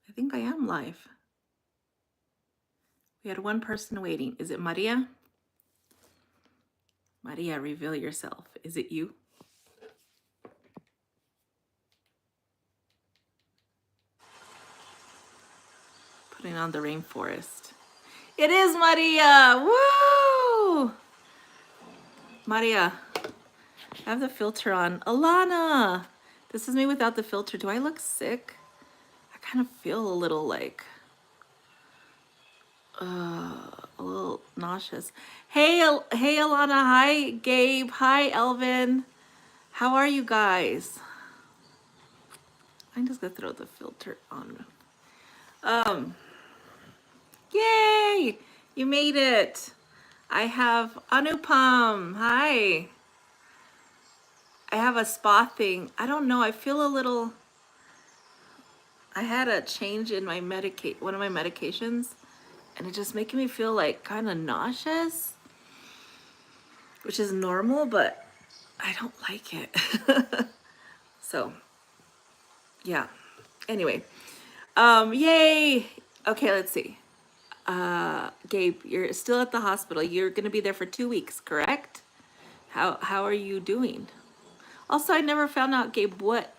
I think I am live. We had one person waiting. Is it Maria? Maria, reveal yourself. Is it you? Putting on the rainforest. It is Maria! Woo! Maria, I have the filter on. Alana! This is me without the filter. Do I look sick? I kind of feel a little like, a little nauseous. Hey, hey, Alana. Hi, Gabe. Hi, Elvin. How are you guys? I'm just gonna throw the filter on. Yay! You made it. I have Anupam. Hi. I have a spa thing. I don't know. I feel a little. I had a change in my one of my medications, and it just making me feel like kind of nauseous, which is normal, but I don't like it. So, yeah. Anyway, yay. Okay, let's see. Gabe, you're still at the hospital. You're gonna be there for 2 weeks, correct? How are you doing? Also, I never found out, Gabe, what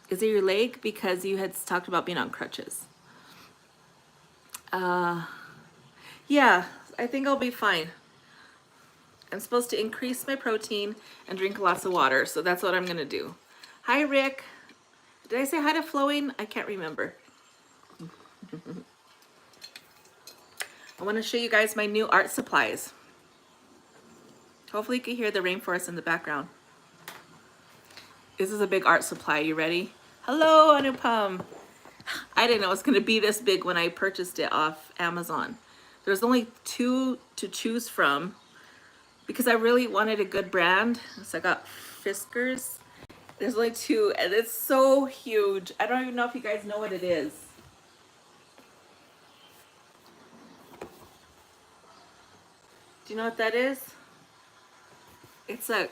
is it your leg? Because you had talked about being on crutches. Yeah, I think I'll be fine. I'm supposed to increase my protein and drink lots of water, so that's what I'm gonna do. Hi, Rick. Did I say hi to Flowing? I can't remember. I want to show you guys my new art supplies. Hopefully you can hear the rainforest in the background. This is a big art supply. You ready? Hello, Anupam. I didn't know it was going to be this big when I purchased it off Amazon. There's only 2 to choose from because I really wanted a good brand. So I got Fiskars. There's only 2 and it's so huge. I don't even know if you guys know what it is. Do you know what that is? It's a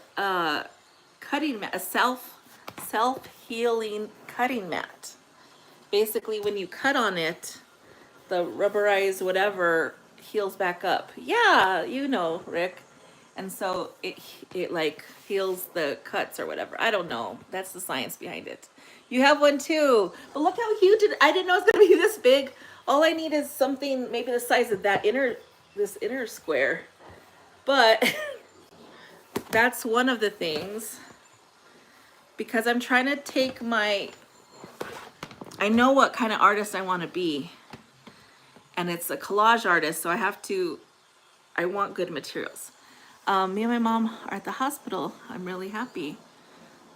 cutting mat, a self-healing cutting mat. Basically, when you cut on it, the rubberized whatever heals back up. Yeah, you know, Rick. And so it like heals the cuts or whatever. I don't know. That's the science behind it. You have one too. But look how huge it. I didn't know it's gonna be this big. All I need is something maybe the size of this inner square. But that's one of the things. Because I'm trying to take I know what kind of artist I want to be. And it's a collage artist, so I want good materials. Me and my mom are at the hospital. I'm really happy.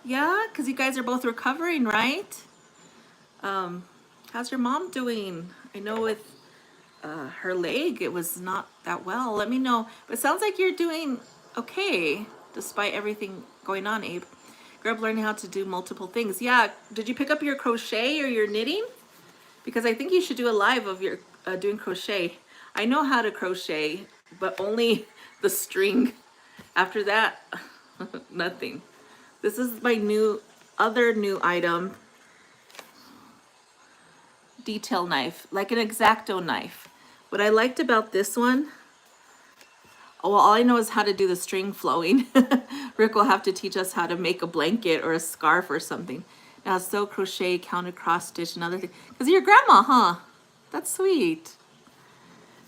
Yeah, because you guys are both recovering, right? How's your mom doing? I know with her leg, it was not that well. Let me know. But it sounds like you're doing okay, despite everything going on, Abe. Grew up learning how to do multiple things. Yeah, did you pick up your crochet or your knitting? Because I think you should do a live of your doing crochet. I know how to crochet, but only the string. After that, nothing. This is my other new item. Detail knife, like an X-Acto knife. What I liked about this one, oh, well, all I know is how to do the string flowing. Rick will have to teach us how to make a blanket or a scarf or something. Now, sew, crochet, counter, cross stitch, and other things. Because your grandma, huh? That's sweet.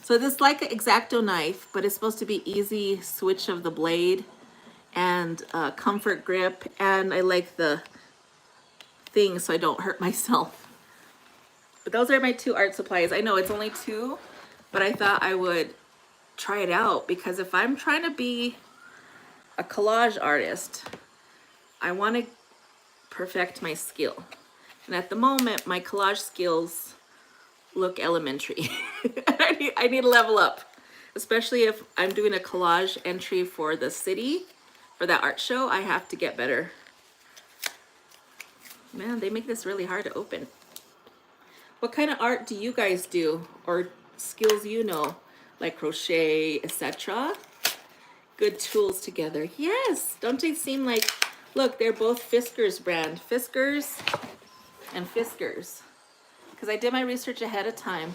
So this is like an X-Acto knife, but it's supposed to be easy switch of the blade and comfort grip. And I like the thing so I don't hurt myself. But those are my 2 art supplies. I know it's only 2, but I thought I would try it out because if I'm trying to be a collage artist, I want to perfect my skill. And at the moment, my collage skills look elementary. I need to level up, especially if I'm doing a collage entry for the city, for that art show. I have to get better. Man, they make this really hard to open. What kind of art do you guys do, or skills you know, like crochet, etc.? Good tools together. Yes, don't they seem like, look, they're both Fiskars brand. Fiskars, and Fiskars. Because I did my research ahead of time.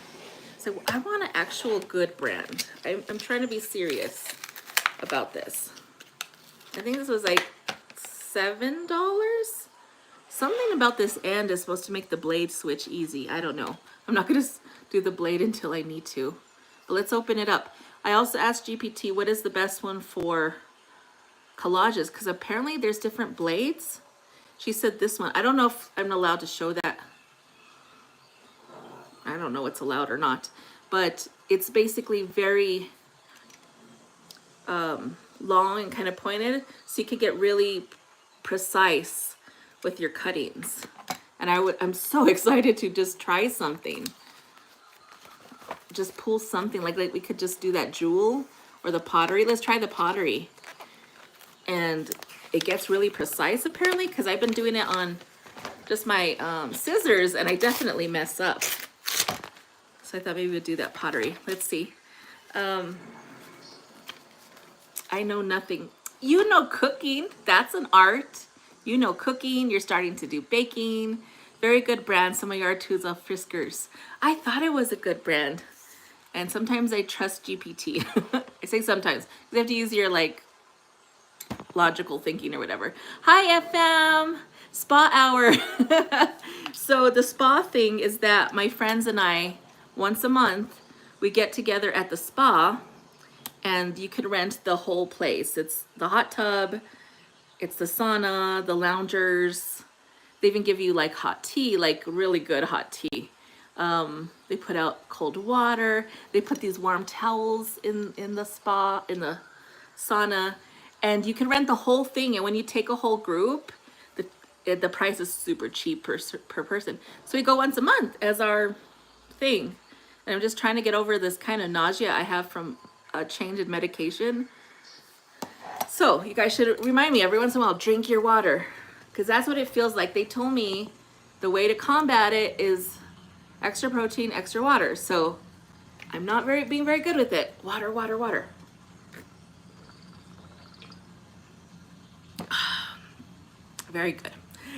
So I want an actual good brand. I'm trying to be serious about this. I think this was like $7. Something about this end is supposed to make the blade switch easy. I don't know. I'm not going to do the blade until I need to. But let's open it up. I also asked GPT what is the best one for collages, because apparently there's different blades. She said this one. I don't know if I'm allowed to show that. I don't know what's allowed or not. But it's basically very long and kind of pointed, so you could get really precise with your cuttings. And I'm so excited to just try something. Just pull something like we could just do that jewel or the pottery. Let's try the pottery. And it gets really precise apparently, because I've been doing it on just my scissors and I definitely mess up. So I thought maybe we'd do that pottery. Let's see. I know nothing. You know cooking. That's an art. You know cooking. You're starting to do baking. Very good brand. Some of your tools are Fiskars. I thought it was a good brand. And sometimes I trust GPT. I say sometimes. You have to use your like logical thinking or whatever. Hi FM. Spa hour. So the spa thing is that my friends and I, once a month, we get together at the spa. And you can rent the whole place. It's the hot tub, it's the sauna, the loungers. They even give you like hot tea, like really good hot tea. They put out cold water. They put these warm towels in the spa, in the sauna. And you can rent the whole thing. And when you take a whole group, the price is super cheap per person. So we go once a month as our thing. And I'm just trying to get over this kind of nausea I have from a change in medication. So you guys should remind me every once in a while, drink your water, because that's what it feels like. They told me the way to combat it is extra protein, extra water. So I'm not being very good with it. Water, water, water. Very good.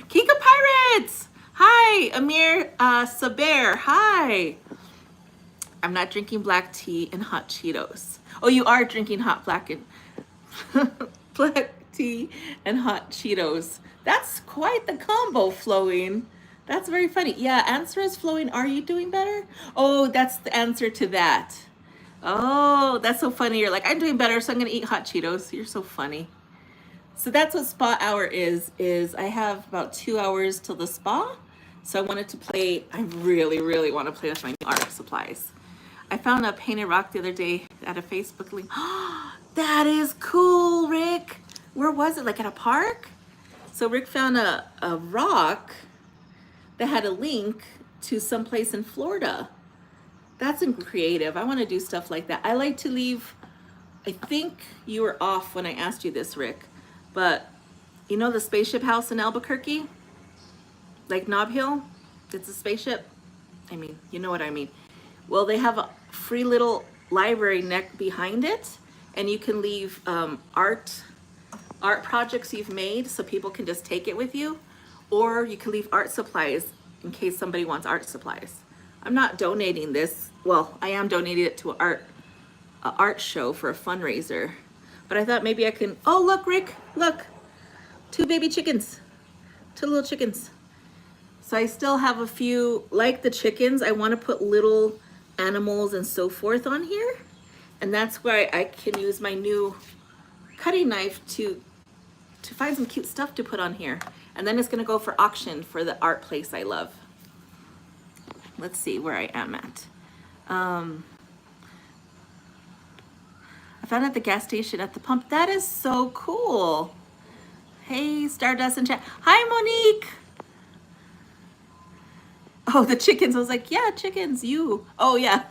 Kika Pirates! Hi, Amir Saber. Hi. I'm not drinking black tea and hot Cheetos. Oh, you are drinking black tea and hot Cheetos. That's quite the combo, Flowing. That's very funny. Yeah, answer is Flowing. Are you doing better? Oh, that's the answer to that. Oh, that's so funny. You're like, I'm doing better, so I'm going to eat hot Cheetos. You're so funny. So that's what spa hour is I have about 2 hours till the spa. So I wanted to play. I really, really want to play with my new art supplies. I found a painted rock the other day at a Facebook link. That is cool, Rick. Where was it? Like at a park? So Rick found a rock that had a link to someplace in Florida. That's creative. I want to do stuff like that. I like to leave. I think you were off when I asked you this, Rick. But you know the spaceship house in Albuquerque? Like Nob Hill? It's a spaceship. I mean, you know what I mean. Well, they have a free little library behind it, and you can leave art projects you've made so people can just take it with you, or you can leave art supplies in case somebody wants art supplies. I'm not donating this. Well, I am donating it to an art show for a fundraiser, but I thought maybe I can. Oh, look, Rick, look, 2 baby chickens, 2 little chickens. So I still have a few, like the chickens, I want to put little animals and so forth on here. And that's why I can use my new cutting knife to find some cute stuff to put on here. And then it's going to go for auction for the art place I love. Let's see where I am at. I found it at the gas station at the pump. That is so cool. Hey, Stardust and chat. Hi, Monique. Oh, the chickens. I was like, yeah, chickens, you. Oh, yeah,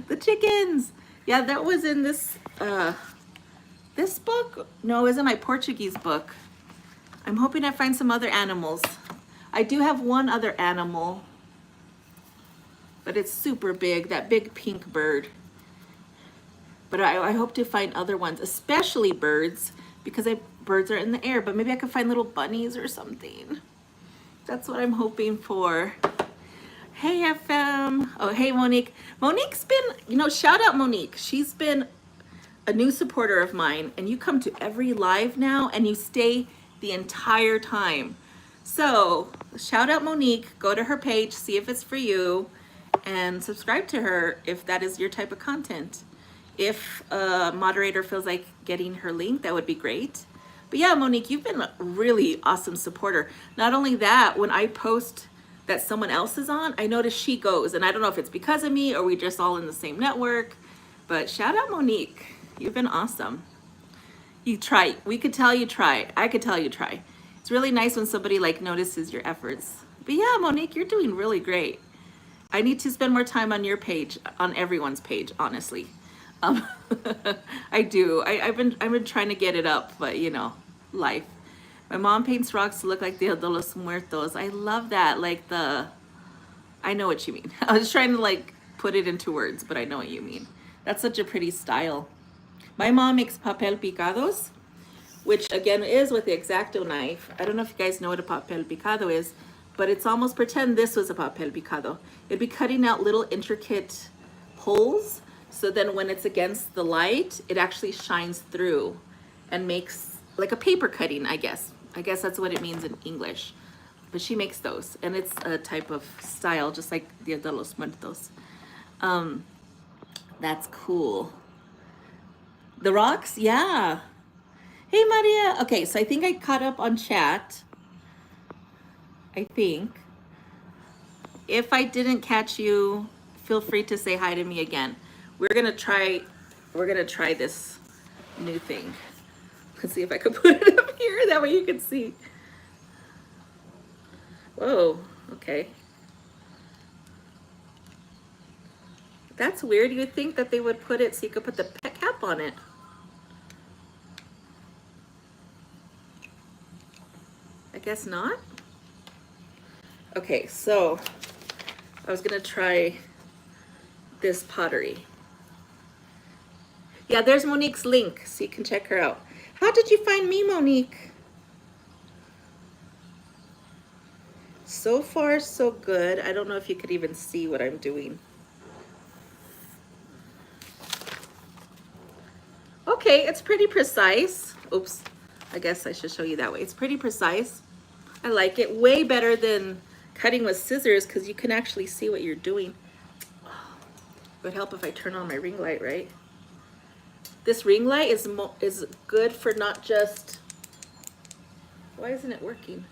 the chickens. Yeah, that was in this this book. No, it was in my Portuguese book. I'm hoping I find some other animals. I do have one other animal, but it's super big, that big pink bird. But I hope to find other ones, especially birds, because birds are in the air, but maybe I could find little bunnies or something. That's what I'm hoping for. Hey, FM. Oh, hey, Monique. Monique's been, shout out Monique. She's been a new supporter of mine, and you come to every live now and you stay the entire time. So, shout out Monique. Go to her page, see if it's for you, and subscribe to her if that is your type of content. If a moderator feels like getting her link, that would be great. But yeah, Monique, you've been a really awesome supporter. Not only that, when I post that someone else is on, I notice she goes. And I don't know if it's because of me or we just all in the same network. But shout out Monique. You've been awesome. You try. We could tell you try. I could tell you try. It's really nice when somebody like notices your efforts. But yeah, Monique, you're doing really great. I need to spend more time on your page, on everyone's page, honestly. Um, I do. I've been trying to get it up, but life. My mom paints rocks to look like Dia de los Muertos. I love that. I know what you mean. I was trying to put it into words, but I know what you mean. That's such a pretty style. My mom makes papel picados, which again is with the X-Acto knife. I don't know if you guys know what a papel picado is, but it's almost pretend this was a papel picado. It'd be cutting out little intricate holes, so then when it's against the light, it actually shines through and makes like a paper cutting, I guess. I guess that's what it means in English. But she makes those, and it's a type of style, just like Dia de los Muertos. That's cool. The rocks? Yeah. Hey, Maria. Okay, so I think I caught up on chat. I think. If I didn't catch you, feel free to say hi to me again. We're gonna try this new thing. Let's see if I could put it up here. That way you can see. Whoa, okay. That's weird. You would think that they would put it so you could put the pet cap on it. I guess not. Okay, so I was gonna try this pottery. Yeah, there's Monique's link, so you can check her out. How did you find me, Monique? So far, so good. I don't know if you could even see what I'm doing. Okay, it's pretty precise. Oops, I guess I should show you that way. It's pretty precise. I like it way better than cutting with scissors because you can actually see what you're doing. It would help if I turn on my ring light, right? This ring light is good for not just... Why isn't it working?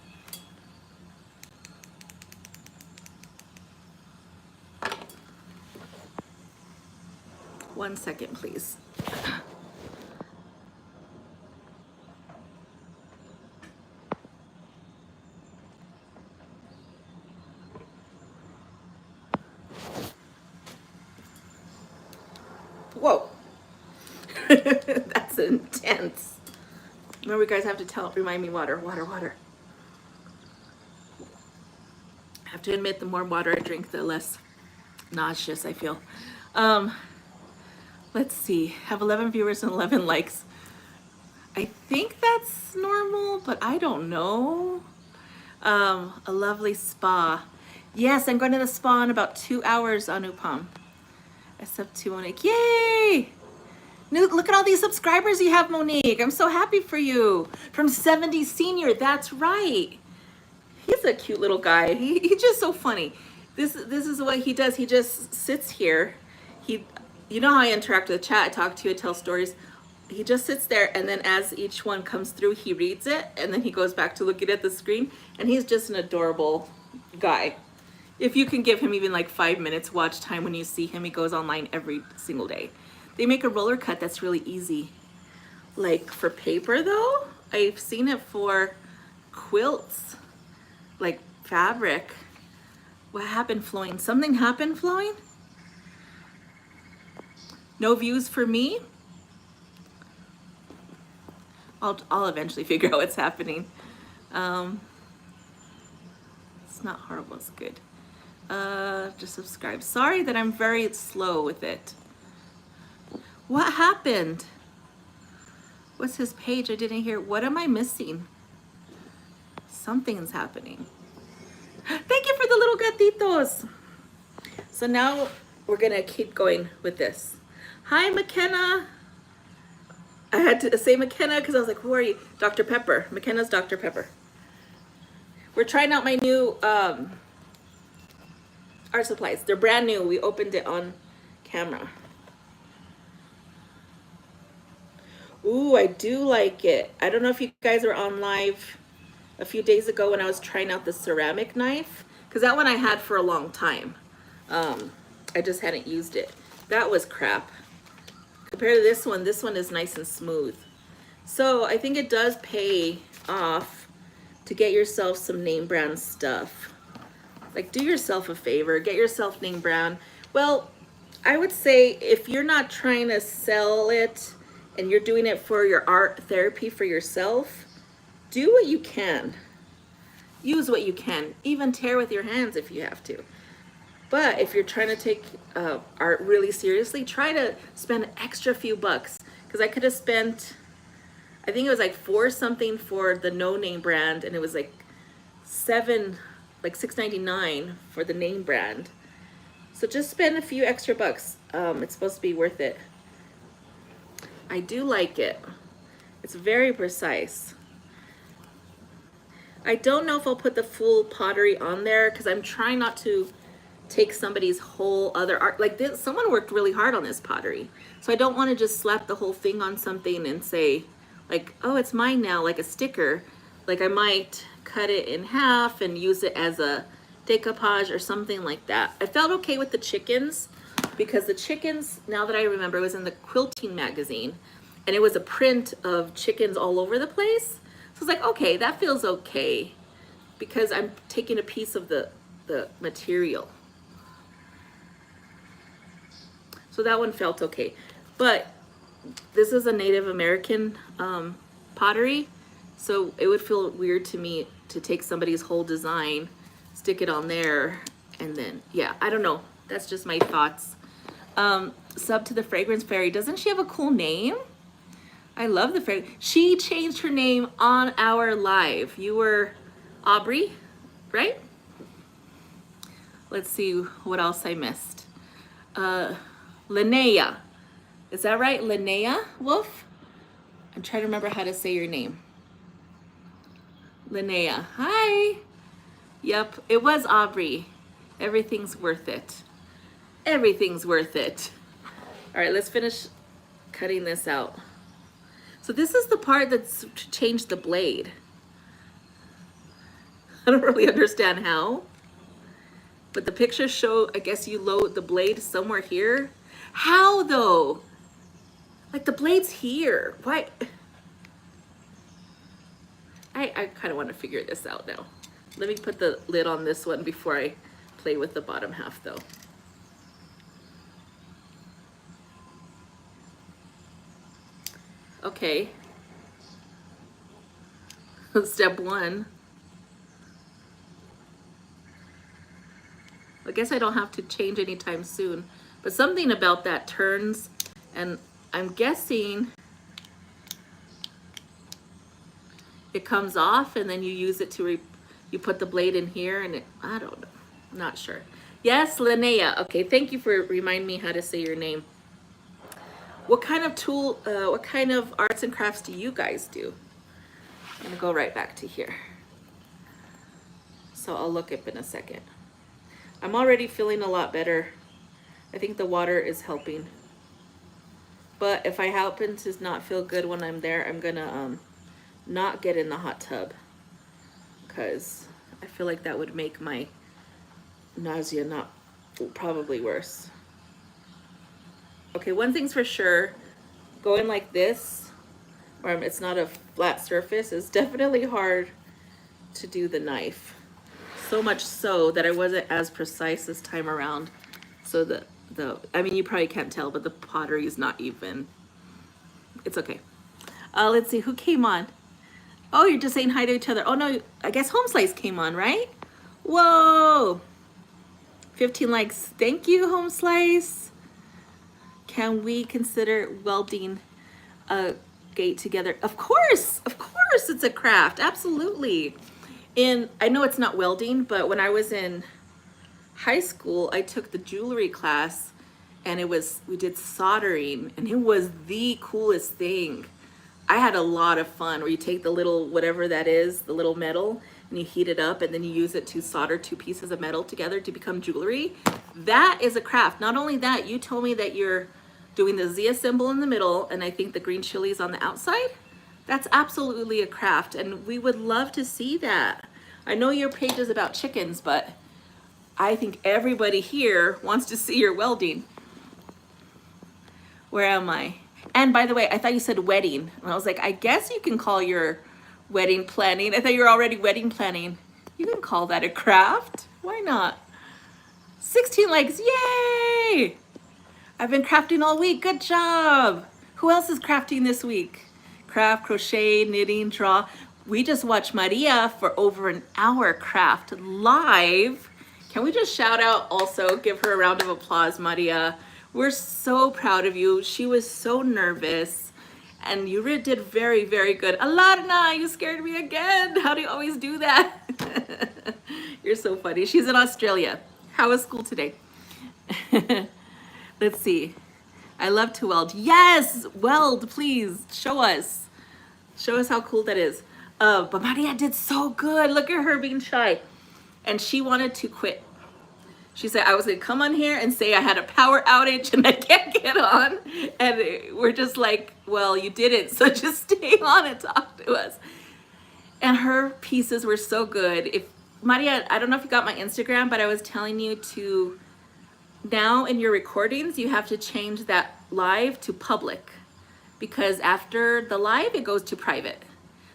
One second, please. Whoa. That's intense. Remember, you guys have to remind me water. I have to admit, the more water I drink, the less nauseous I feel. Let's see. Have 11 viewers and 11 likes. I think that's normal, but I don't know. A lovely spa. Yes, I'm going to the spa in about 2 hours, Anupam. Except to Monique. Yay! Look at all these subscribers you have, Monique. I'm so happy for you. From 70 Senior, that's right. He's a cute little guy. He's just so funny. This is what he does. He just sits here. You know how I interact with the chat. I talk to you, I tell stories. He just sits there, and then as each one comes through, he reads it, and then he goes back to looking at the screen, and he's just an adorable guy. If you can give him even like 5 minutes watch time when you see him, he goes online every single day. They make a roller cut that's really easy. Like for paper though, I've seen it for quilts, like fabric. What happened, Flowing? Something happened, Flowing? No views for me? I'll eventually figure out what's happening. It's not horrible, it's good. Just subscribe. Sorry that I'm very slow with it. What happened? What's his page? I didn't hear. What am I missing? Something's happening. Thank you for the little gatitos. So now we're gonna keep going with this. Hi, McKenna. I had to say McKenna because I was like, who are you? Dr. Pepper. McKenna's Dr. Pepper. We're trying out my new art supplies. They're brand new. We opened it on camera. Ooh, I do like it. I don't know if you guys were on live a few days ago when I was trying out the ceramic knife, because that one I had for a long time. I just hadn't used it. That was crap. Compared to this one is nice and smooth. So I think it does pay off to get yourself some name brand stuff. Like, do yourself a favor, get yourself name brand. Well, I would say if you're not trying to sell it and you're doing it for your art therapy for yourself, do what you can. Use what you can. Even tear with your hands if you have to. But if you're trying to take art really seriously, try to spend an extra few bucks. Because I could have spent, I think it was like $4 something for the no name brand, and it was like $6.99 for the name brand. So just spend a few extra bucks. It's supposed to be worth it. I do like it. It's very precise. I don't know if I'll put the full pottery on there because I'm trying not to take somebody's whole other art. Like this, someone worked really hard on this pottery. So I don't want to just slap the whole thing on something and say like, oh, it's mine now, like a sticker. Like I might cut it in half and use it as a decoupage or something like that. I felt okay with the chickens because the chickens, now that I remember, it was in the quilting magazine and it was a print of chickens all over the place. So I was like, okay, that feels okay because I'm taking a piece of the material. So that one felt okay. But this is a Native American pottery. So it would feel weird to me to take somebody's whole design, stick it on there, and then, yeah, I don't know. That's just my thoughts. Sub to the Fragrance Fairy. Doesn't she have a cool name? I love the fairy. She changed her name on our live. You were Aubrey, right? Let's see what else I missed. Linnea. Is that right? Linnea Wolf? I'm trying to remember how to say your name. Linnea. Hi. Yep, it was Aubrey. Everything's worth it. Everything's worth it. All right, let's finish cutting this out. So this is the part that's changed the blade. I don't really understand how, but the pictures show, I guess you load the blade somewhere here. How though? Like the blade's here. Why? I kind of want to figure this out now. Let me put the lid on this one before I play with the bottom half though. Okay. Step one. I guess I don't have to change anytime soon, but something about that turns, and I'm guessing it comes off and then you use it to, you put the blade in here and it, I don't know, I'm not sure. Yes, Linnea. Okay, thank you for reminding me how to say your name. What kind of tool, what kind of arts and crafts do you guys do? I'm gonna go right back to here. So I'll look up in a second. I'm already feeling a lot better. I think the water is helping. But if I happen to not feel good when I'm there, I'm gonna not get in the hot tub because I feel like that would make my nausea not probably worse. Okay, one thing's for sure, going like this, where it's not a flat surface, is definitely hard to do the knife. So much so that I wasn't as precise this time around. So I mean, you probably can't tell, but the pottery is not even. It's okay. Let's see, who came on? Oh, you're just saying hi to each other. Oh no, I guess Home Slice came on, right? Whoa. 15 likes. Thank you, Home Slice. Can we consider welding a gate together? Of course, it's a craft, absolutely. I know it's not welding, but when I was in high school, I took the jewelry class, and we did soldering, and it was the coolest thing. I had a lot of fun where you take the little, whatever that is, the little metal, and you heat it up, and then you use it to solder two pieces of metal together to become jewelry. That is a craft. Not only that, you told me that you're doing the Zia symbol in the middle, and I think the green chilies on the outside. That's absolutely a craft, and we would love to see that. I know your page is about chickens, but I think everybody here wants to see your welding. Where am I? And by the way, I thought you said wedding. And I was like, I guess you can call your wedding planning. I thought you were already wedding planning. You can call that a craft. Why not? 16 likes, yay! I've been crafting all week, good job. Who else is crafting this week? Craft, crochet, knitting, draw. We just watched Maria for over an hour craft live. Can we just shout out also, give her a round of applause, Maria. We're so proud of you. She was so nervous and you did very, very good. Alarna, you scared me again. How do you always do that? You're so funny. She's in Australia. How was school today? Let's see. I love to weld. Yes, weld, please. Show us. Show us how cool that is. But Maria did so good. Look at her being shy. And she wanted to quit. She said, I was going to come on here and say I had a power outage and I can't get on. And we're just like, well, you didn't. So just stay on and talk to us. And her pieces were so good. If Maria, I don't know if you got my Instagram, but I was telling you to, now in your recordings, you have to change that live to public. Because after the live, it goes to private.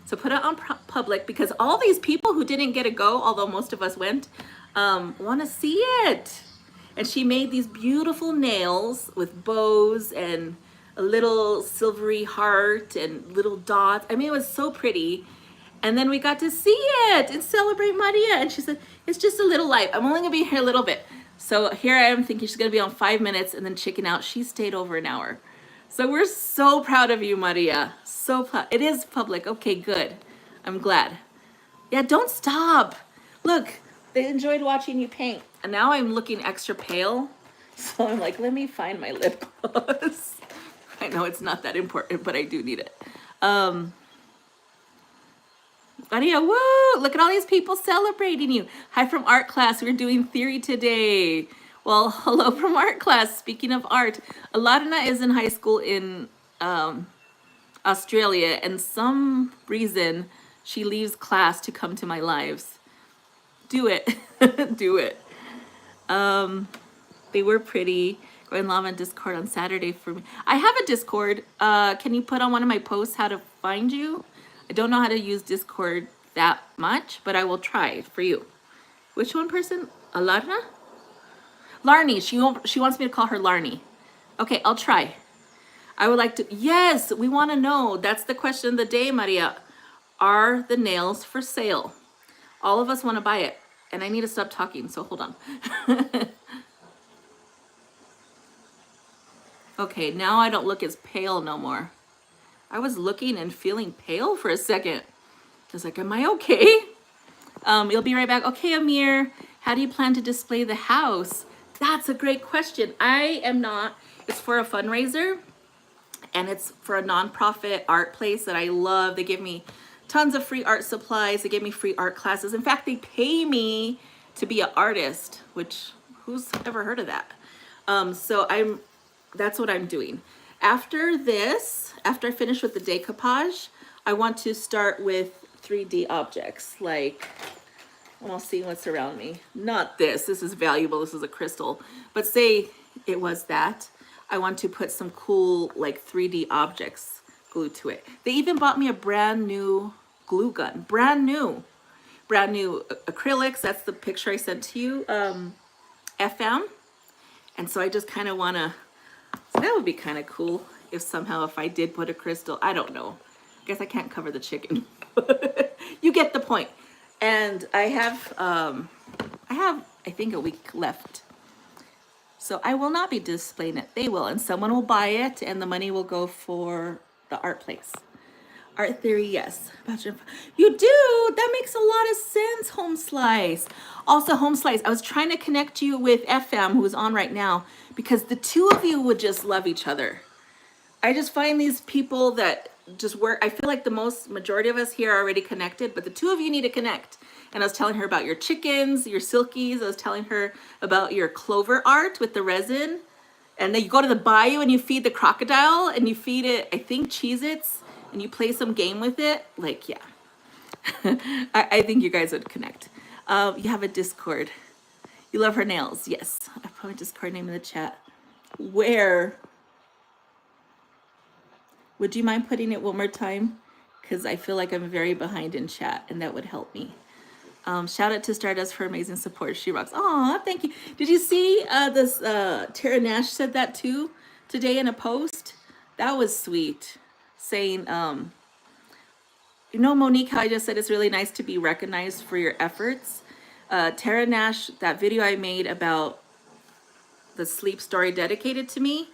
So put it on public because all these people who didn't get to go, although most of us went, want to see it. And she made these beautiful nails with bows and a little silvery heart and little dots. I mean, it was so pretty. And then we got to see it and celebrate Maria. And she said, it's just a little light. I'm only gonna be here a little bit. So here I am thinking she's gonna be on 5 minutes and then chicken out. She stayed over an hour. So we're so proud of you, Maria. So proud. It is public. Okay, good. I'm glad. Yeah, don't stop. Look, they enjoyed watching you paint. And now I'm looking extra pale. So I'm like, let me find my lip gloss. I know it's not that important, but I do need it. Maria, woo! Look at all these people celebrating you. Hi from art class. We're doing theory today. Well, hello from art class. Speaking of art, Aladna is in high school in Australia, and some reason she leaves class to come to my lives. Do it. Do it. They were pretty. Going live on Discord on Saturday for me. I have a Discord. Can you put on one of my posts how to find you? I don't know how to use Discord that much, but I will try for you. Which one person? Alarna? Larnie. She wants me to call her Larnie. Okay, I'll try. I would like to. Yes, we want to know. That's the question of the day, Maria. Are the nails for sale? All of us want to buy it. And I need to stop talking, so hold on. Okay, now I don't look as pale no more. I was looking and feeling pale for a second. I was like, am I okay? You'll be right back. Okay, Amir, how do you plan to display the house? That's a great question. I am not. It's for a fundraiser, and it's for a nonprofit art place that I love. They give me tons of free art supplies. They give me free art classes. In fact, they pay me to be an artist, which who's ever heard of that? So that's what I'm doing. After this, after I finish with the decoupage, I want to start with 3D objects, like, and I'll see what's around me. Not this, this is valuable, this is a crystal. But say it was that, I want to put some cool, like 3D objects glued to it. They even bought me a brand new glue gun, brand new acrylics. That's the picture I sent to you, FM. And so I just kind of want to, so that would be kind of cool if somehow if I did put a crystal, I don't know. I guess I can't cover the chicken. You get the point. And I have I think a week left. So I will not be displaying it. They will, and someone will buy it and the money will go for the art place. Art theory, yes. You do. That makes a lot of sense, Home Slice. Also, Home Slice, I was trying to connect you with FM, who's on right now, because the two of you would just love each other. I just find these people that just work. I feel like the majority of us here are already connected, but the two of you need to connect. And I was telling her about your chickens, your silkies. I was telling her about your clover art with the resin. And then you go to the bayou and you feed the crocodile and you feed it, I think, Cheez-Its, and you play some game with it. Like, yeah. I think you guys would connect. You have a Discord. You love her nails. Yes. I put my Discord name in the chat. Where? Would you mind putting it one more time? Because I feel like I'm very behind in chat, and that would help me. Shout out to Stardust for amazing support. She rocks. Aw, thank you. Did you see this? Tara Nash said that too today in a post. That was sweet. Saying, you know, Monique, how I just said it's really nice to be recognized for your efforts. Tara Nash, that video I made about the sleep story dedicated to me,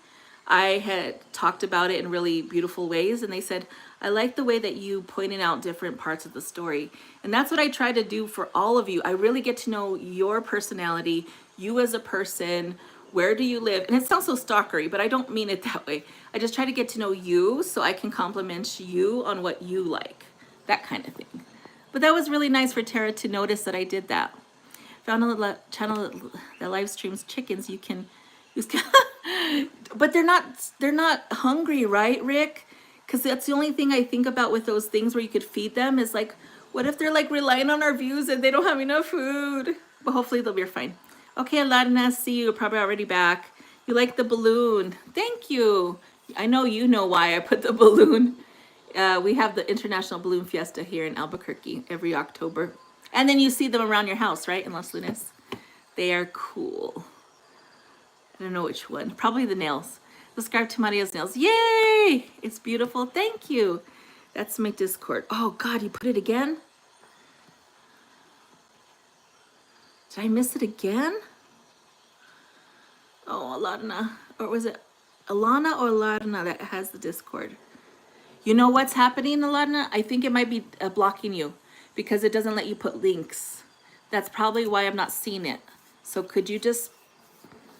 I had talked about it in really beautiful ways, and they said, I like the way that you pointed out different parts of the story. And that's what I try to do for all of you. I really get to know your personality, you as a person, where do you live? And it sounds so stalkery, but I don't mean it that way. I just try to get to know you so I can compliment you on what you like, that kind of thing. But that was really nice for Tara to notice that I did that. Found a channel that live streams chickens. You can use, but they're not hungry, right, Rick? Because that's the only thing I think about with those things where you could feed them is like, what if they're like relying on our views and they don't have enough food? But hopefully they'll be fine. Okay, Aladina, see you. Probably already back. You like the balloon. Thank you. I know you know why I put the balloon. We have the International Balloon Fiesta here in Albuquerque every October. And then you see them around your house, right, in Los Lunas? They are cool. I don't know which one. Probably the nails. Subscribe to Maria's nails. Yay! It's beautiful. Thank you. That's my Discord. Oh, God, you put it again? Did I miss it again? Oh, Alana. Or was it Alana or Alana that has the Discord? You know what's happening, Alana? I think it might be blocking you because it doesn't let you put links. That's probably why I'm not seeing it. So could you just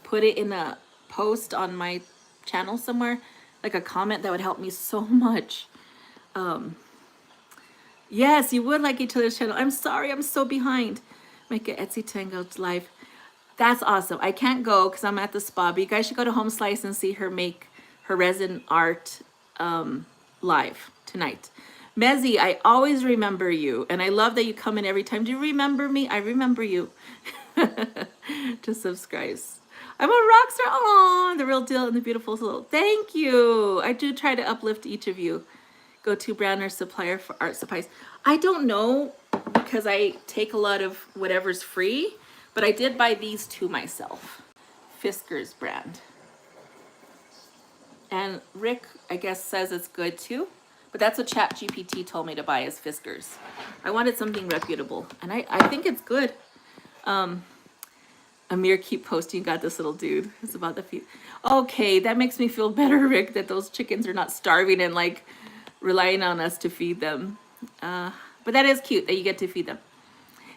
put it in a post on my channel somewhere? Like a comment, that would help me so much. Yes, you would like each other's channel. I'm sorry, I'm so behind. Make an Etsy Tango live. That's awesome. I can't go because I'm at the spa, but you guys should go to Home Slice and see her make her resin art live tonight. Mezzy, I always remember you, and I love that you come in every time. Do you remember me? I remember you. Just subscribe. I'm a rock star. Aw, the real deal and the beautiful soul. Thank you. I do try to uplift each of you. Go to brand or supplier for art supplies. I don't know because I take a lot of whatever's free, but I did buy these two myself. Fiskars brand. And Rick, I guess, says it's good too. But that's what ChatGPT told me to buy is Fiskars. I wanted something reputable. And I think it's good. Amir, keep posting. Got this little dude. It's about the feed. Okay, that makes me feel better, Rick, that those chickens are not starving and like relying on us to feed them. But that is cute that you get to feed them.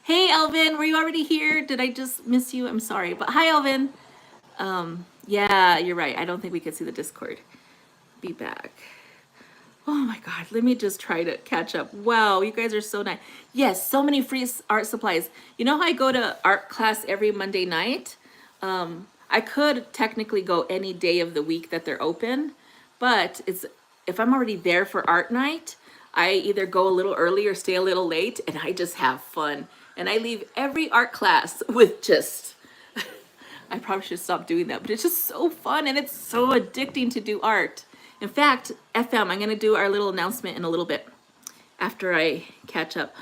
Hey, Elvin, were you already here? Did I just miss you? I'm sorry. But hi, Elvin. Yeah, you're right. I don't think we could see the Discord. Be back. Oh my God, let me just try to catch up. Wow, you guys are so nice. Yes, so many free art supplies. You know how I go to art class every Monday night? I could technically go any day of the week that they're open, but if I'm already there for art night, I either go a little early or stay a little late, and I just have fun. And I leave every art class with just, I probably should stop doing that, but it's just so fun and it's so addicting to do art. In fact, FM, I'm going to do our little announcement in a little bit after I catch up.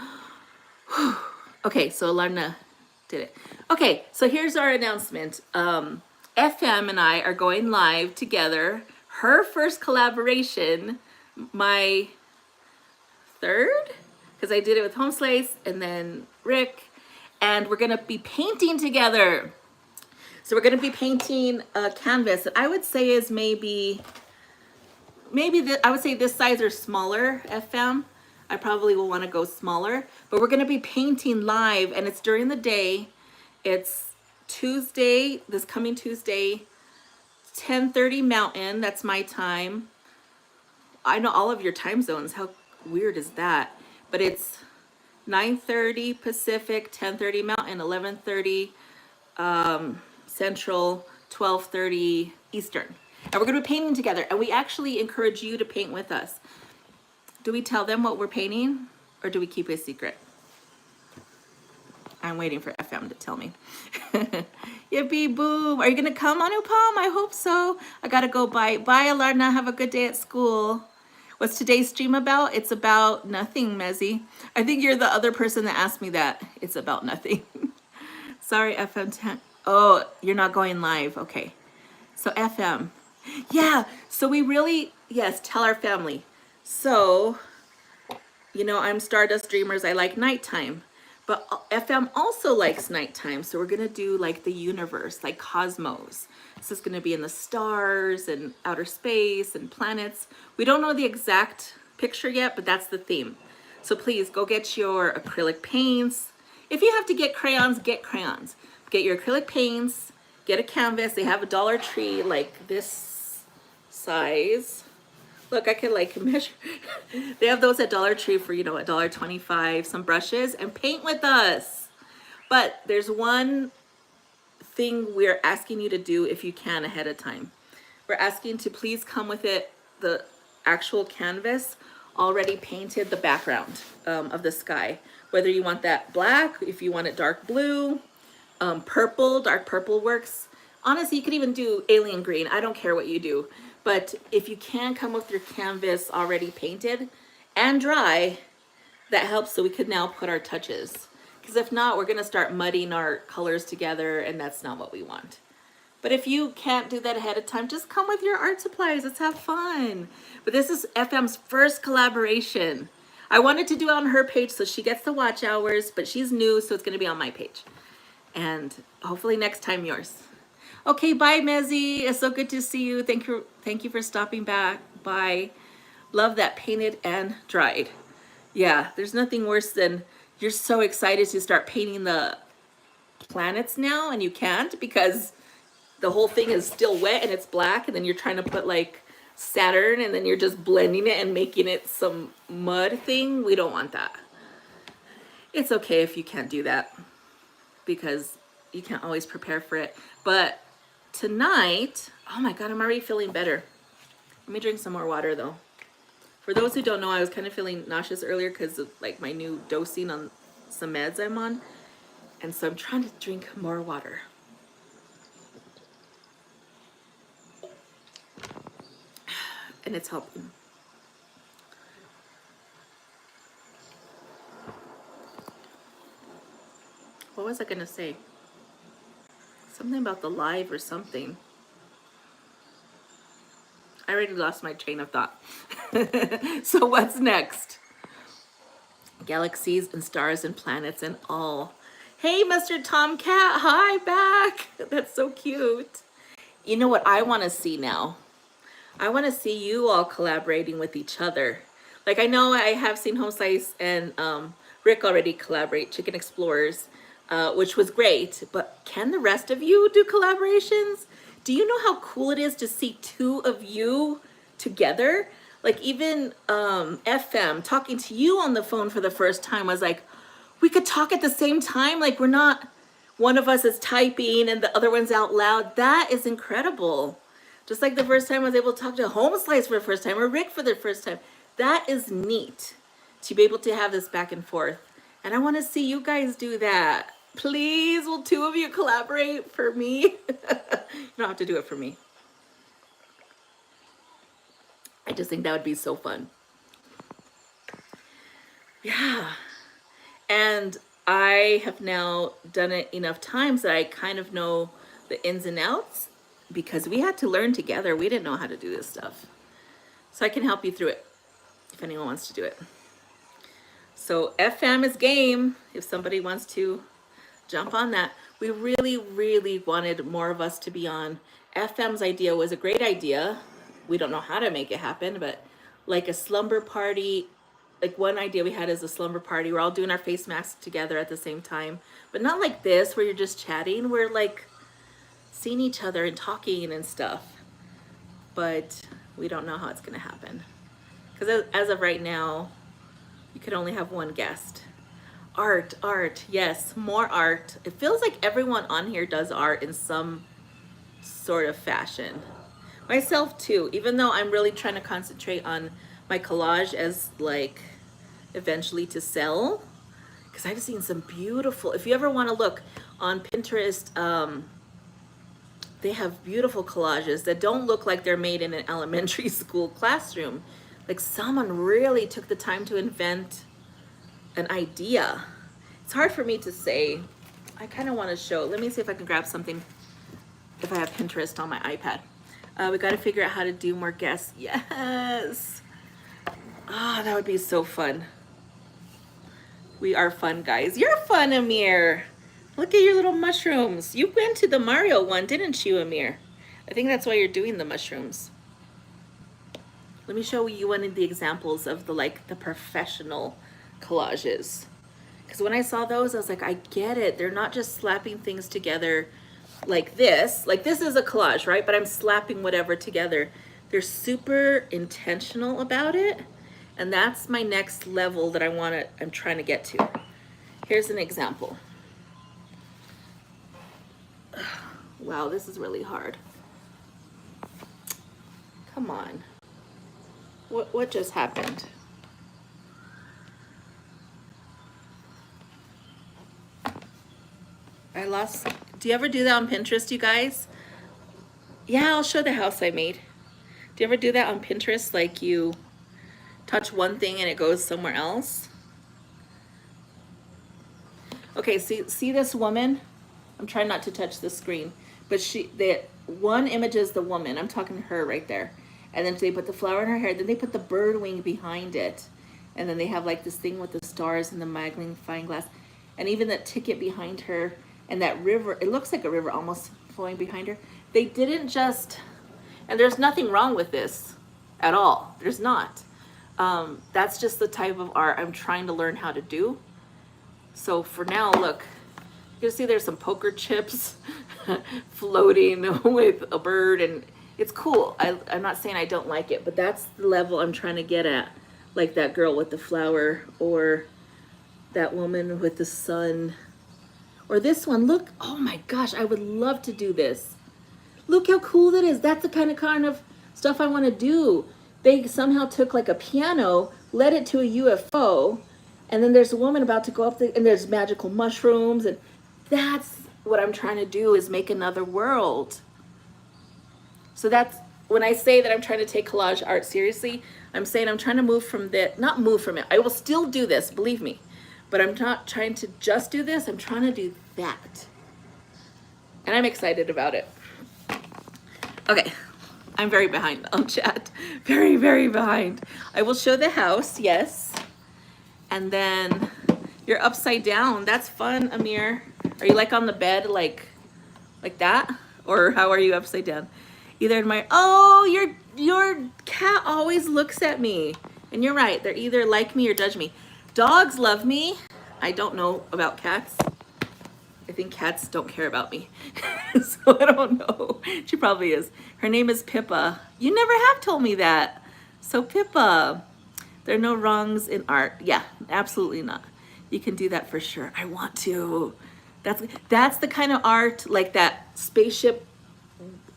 Okay, so Alarna did it. Okay, so here's our announcement. FM and I are going live together. Her first collaboration, my third, because I did it with Home Slice and then Rick, and we're going to be painting together. So we're going to be painting a canvas that I would say is maybe maybe I would say this size or smaller, FM. I probably will want to go smaller, but we're going to be painting live, and it's during the day. It's Tuesday, this coming Tuesday, 10:30 Mountain. That's my time. I know all of your time zones. How weird is that? But it's 9:30 Pacific, 10:30 Mountain, 11:30 Central, 12:30 Eastern. And we're going to be painting together. And we actually encourage you to paint with us. Do we tell them what we're painting, or do we keep it a secret? I'm waiting for FM to tell me. Yippee boom. Are you going to come, Anupam? I hope so. I got to go. Bye, Alarna. Have a good day at school. What's today's stream about? It's about nothing, Mezzy. I think you're the other person that asked me that. It's about nothing. Sorry, FM 10. Oh, you're not going live. Okay. So FM. Yeah. So we really, yes, tell our family. So, you know, I'm Stardust Dreamers. I like nighttime. But FM also likes nighttime. So we're going to do like the universe, like cosmos. So it's going to be in the stars and outer space and planets. We don't know the exact picture yet, but that's the theme. So please go get your acrylic paints. If you have to get crayons, get crayons. Get your acrylic paints, get a canvas. They have a Dollar Tree like this size. Look, I can like measure. They have those at Dollar Tree for, you know, $1.25, some brushes, and paint with us. But there's one thing we're asking you to do if you can ahead of time. We're asking to please come with it, the actual canvas already painted, the background of the sky. Whether you want that black, if you want it dark blue, purple, dark purple works. Honestly, you could even do alien green. I don't care what you do. But if you can come with your canvas already painted and dry, that helps, so we could now put our touches. Because if not, we're going to start muddying our colors together, and that's not what we want. But if you can't do that ahead of time, just come with your art supplies. Let's have fun. But this is FM's first collaboration. I wanted to do it on her page so she gets the watch hours, but she's new, so it's going to be on my page. And hopefully next time yours. Okay, bye, Mezzy. It's so good to see you. Thank you for stopping back. Bye. Love that painted and dried. Yeah, there's nothing worse than you're so excited to start painting the planets now, and you can't because the whole thing is still wet and it's black, and then you're trying to put like Saturn, and then you're just blending it and making it some mud thing. We don't want that. It's okay if you can't do that because you can't always prepare for it. But tonight, oh my God, I'm already feeling better. Let me drink some more water though. For those who don't know, I was kind of feeling nauseous earlier because of like my new dosing on some meds I'm on. And so I'm trying to drink more water. And it's helping. What was I gonna say? Something about the live or something. I already lost my train of thought. So what's next? Galaxies and stars and planets and all. Hey, Mr. Tomcat, hi back. That's so cute. You know what I want to see now? I want to see you all collaborating with each other. Like I know I have seen Home Slice and Rick already collaborate, Chicken Explorers, which was great. But can the rest of you do collaborations? Do you know how cool it is to see two of you together? Like even FM talking to you on the phone for the first time was like, we could talk at the same time. Like we're not, one of us is typing and the other one's out loud. That is incredible. Just like the first time I was able to talk to Home Slice for the first time or Rick for the first time. That is neat to be able to have this back and forth. And I want to see you guys do that. Please, will two of you collaborate for me? You don't have to do it for me. I just think that would be so fun. Yeah. And I have now done it enough times that I kind of know the ins and outs because we had to learn together. We didn't know how to do this stuff. So I can help you through it if anyone wants to do it. So FM is game if somebody wants to jump on that. We really, really wanted more of us to be on. FM's idea was a great idea. we don't know how to make it happen, but like a slumber party. Like one idea we had is a slumber party. We're all doing our face masks together at the same time, but not like this where you're just chatting. We're like seeing each other and talking and stuff, but we don't know how it's going to happen. Because as of right now, you could only have one guest. Art, yes, more art. It feels like everyone on here does art in some sort of fashion. Myself too, even though I'm really trying to concentrate on my collage as like eventually to sell, because I've seen some beautiful, if you ever want to look on Pinterest, they have beautiful collages that don't look like they're made in an elementary school classroom. Like someone really took the time to invent an idea. It's hard for me to say. I kind of want to show. Let me see if I can grab something if I have Pinterest on my iPad. We got to figure out how to do more guests. Yes. Ah, that would be so fun. We are fun, guys. You're fun, Amir. Look at your little mushrooms. You went to the Mario one, didn't you, Amir? I think that's why you're doing the mushrooms. Let me show you one of the examples of the professional collages. Because when I saw those, I was like, I get it. They're not just slapping things together like this. Like this is a collage, right? But I'm slapping whatever together. They're super intentional about it. And that's my next level that I'm trying to get to. Here's an example. Wow, this is really hard. Come on. What just happened? I lost. Do you ever do that on Pinterest, you guys? Yeah, I'll show the house I made. Do you ever do that on Pinterest? Like you touch one thing and it goes somewhere else? Okay, see this woman? I'm trying not to touch the screen, but one image is the woman. I'm talking to her right there. And then they put the flower in her hair. Then they put the bird wing behind it. And then they have like this thing with the stars and the magnifying glass. And even that ticket behind her and that river. It looks like a river almost flowing behind her. They didn't just, and there's nothing wrong with this at all. There's not. That's just the type of art I'm trying to learn how to do. So for now, look, you can see there's some poker chips floating with a bird, and it's cool. I'm not saying I don't like it, but that's the level I'm trying to get at. Like that girl with the flower, or that woman with the sun, or this one. Look, oh my gosh, I would love to do this. Look how cool that is. That's the kind of stuff I want to do. They somehow took like a piano, led it to a UFO, and then there's a woman about to go up there, and there's magical mushrooms, and that's what I'm trying to do, is make another world. So that's when I say that I'm trying to take collage art seriously, I'm saying I'm trying to move from that, not move from it. I will still do this, believe me, but I'm not trying to just do this. I'm trying to do that. And I'm excited about it. Okay, I'm very behind on chat. Very, very behind. I will show the house, yes. And then you're upside down. That's fun, Amir. Are you like on the bed like that? Or how are you upside down? Either in my, oh, your cat always looks at me. And you're right, they're either like me or judge me. Dogs love me. I don't know about cats. I think cats don't care about me. So I don't know. She probably is. Her name is Pippa. You never have told me that. So Pippa, there are no wrongs in art. Yeah, absolutely not. You can do that for sure. I want to. That's the kind of art, like that spaceship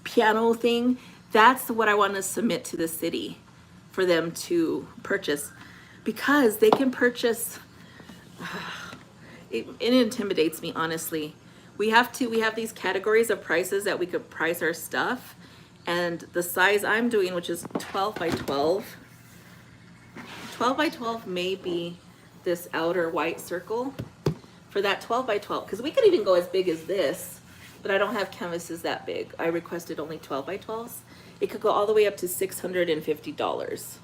piano thing. That's what I want to submit to the city for them to purchase, because they can purchase. It intimidates me, honestly. We have these categories of prices that we could price our stuff, and the size I'm doing, which is 12 by 12. 12 by 12 may be this outer white circle. For that 12 by 12, because we could even go as big as this, but I don't have canvases that big. I requested only 12 by 12s. It could go all the way up to $650.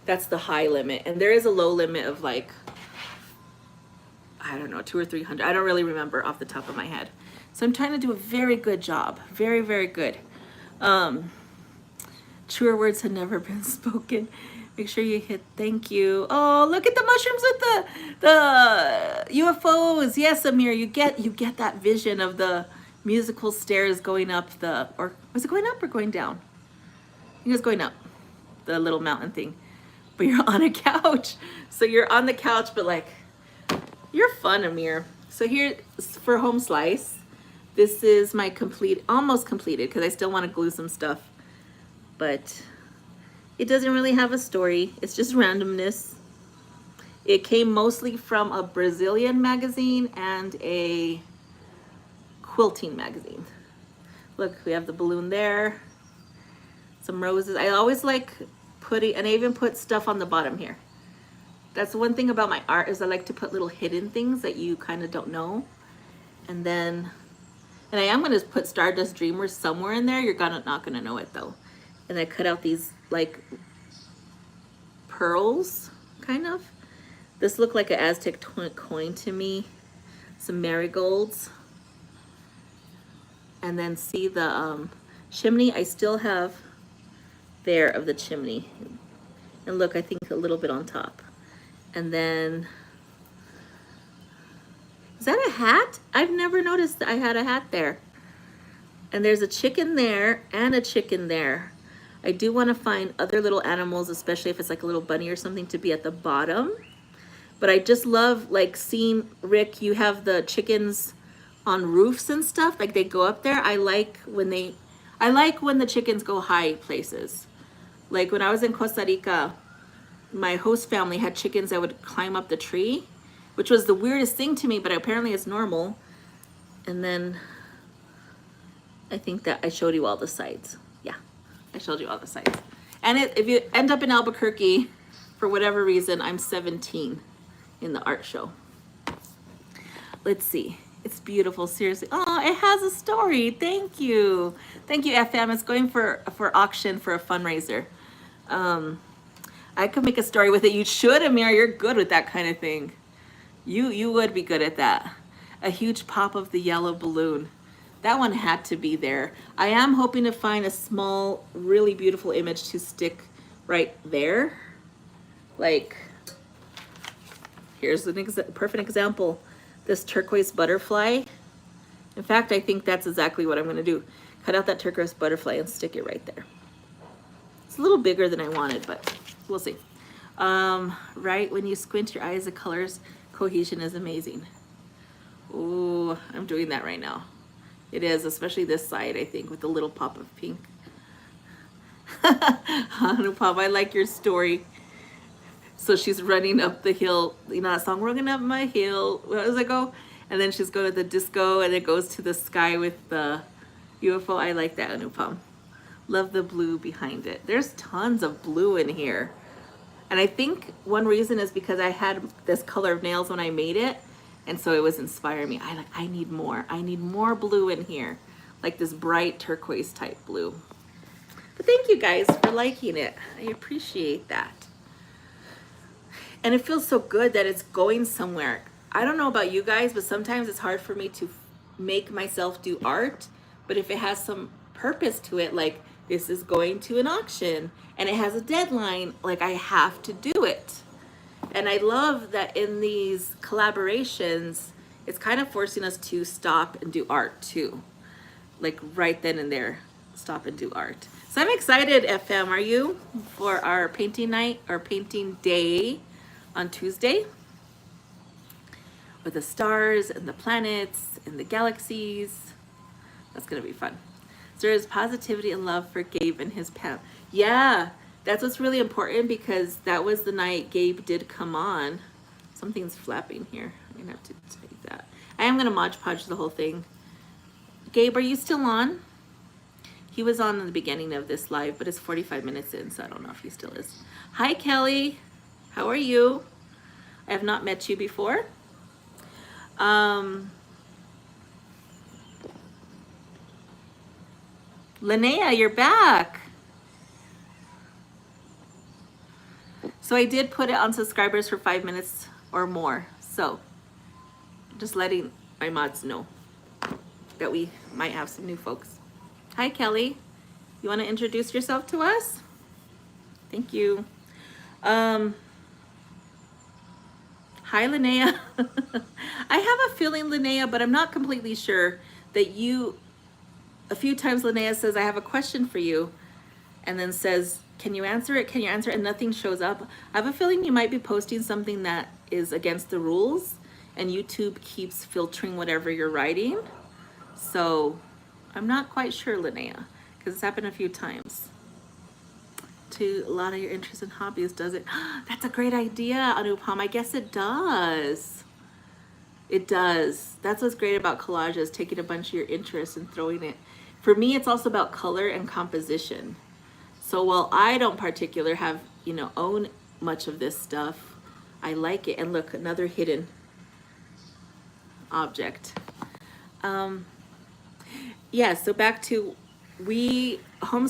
That's the high limit, and there is a low limit of like, I don't know, 200 or 300. I don't really remember off the top of my head. So I'm trying to do a very good job. Very, very good. Truer words had never been spoken. Make sure you hit thank you. Oh, look at the mushrooms with the UFOs. Yes, Amir, you get that vision of the musical stairs going up the, or was it going up or going down? I think it was going up, the little mountain thing. But you're on a couch. So you're on the couch, but like, you're fun, Amir. So here for home slice, this is my almost completed, because I still want to glue some stuff. But it doesn't really have a story. It's just randomness. It came mostly from a Brazilian magazine and a quilting magazine. Look, we have the balloon there. Some roses. I always like putting, and I even put stuff on the bottom here. That's one thing about my art, is I like to put little hidden things that you kind of don't know. And then, and I am going to put Stardust Dreamers somewhere in there. You're not going to know it though. And I cut out these like pearls, kind of. This looked like an Aztec coin to me. Some marigolds. And then see the chimney I still have there of the chimney. And look, I think a little bit on top. And then, is that a hat? I've never noticed that I had a hat there. And there's a chicken there and a chicken there. I do want to find other little animals, especially if it's like a little bunny or something, to be at the bottom. But I just love like seeing, Rick, you have the chickens on roofs and stuff, like they go up there. I like when the chickens go high places. Like when I was in Costa Rica, my host family had chickens that would climb up the tree, which was the weirdest thing to me, but apparently it's normal. And then I think that I showed you all the sites. Yeah, I showed you all the sites. And if you end up in Albuquerque, for whatever reason, I'm 17 in the art show. Let's see. It's beautiful, seriously. Oh, it has a story. Thank you. Thank you, FM. It's going for auction for a fundraiser. I could make a story with it. You should, Amir. You're good with that kind of thing. You would be good at that. A huge pop of the yellow balloon. That one had to be there. I am hoping to find a small, really beautiful image to stick right there. Like, here's a perfect example. This turquoise butterfly. In fact, I think that's exactly what I'm going to do. Cut out that turquoise butterfly and stick it right there. It's a little bigger than I wanted, but we'll see. Right when you squint your eyes, the colors cohesion is amazing. Ooh, I'm doing that right now. It is, especially this side, I think, with the little pop of pink. Anupam, I like your story. So she's running up the hill, you know that song, running up my hill, where does it go? And then she's going to the disco and it goes to the sky with the UFO. I like that, Anupam. Love the blue behind it. There's tons of blue in here. And I think one reason is because I had this color of nails when I made it. And so it was inspiring me. I need more. I need more blue in here. Like this bright turquoise type blue. But thank you guys for liking it. I appreciate that. And it feels so good that it's going somewhere. I don't know about you guys, but sometimes it's hard for me to make myself do art. But if it has some purpose to it, like this is going to an auction and it has a deadline, like I have to do it. And I love that in these collaborations, it's kind of forcing us to stop and do art too. Like right then and there, stop and do art. So I'm excited, FM, are you? For our painting night or painting day on Tuesday. With the stars and the planets and the galaxies. That's gonna be fun. So there's positivity and love for Gabe and his pal. Yeah, that's what's really important, because that was the night Gabe did come on. Something's flapping here. I'm gonna have to take that. I am gonna Mod Podge the whole thing. Gabe, are you still on? He was on in the beginning of this live, but it's 45 minutes in, so I don't know if he still is. Hi, Kelly. How are you? I have not met you before. Linnea, you're back. So I did put it on subscribers for 5 minutes or more. So just letting my mods know that we might have some new folks. Hi, Kelly. You want to introduce yourself to us? Thank you. Hi, Linnea. I have a feeling, Linnea, but I'm not completely sure that you, a few times Linnea says, I have a question for you, and then says, can you answer it? Can you answer it? And nothing shows up. I have a feeling you might be posting something that is against the rules, and YouTube keeps filtering whatever you're writing. So I'm not quite sure, Linnea, because it's happened a few times. To a lot of your interests and hobbies, does it? That's a great idea, Anupam. I guess it does. It does. That's what's great about collages, taking a bunch of your interests and throwing it. For me, it's also about color and composition. So while I don't particularly have, own much of this stuff, I like it. And look, another hidden object. Yeah, so back to Home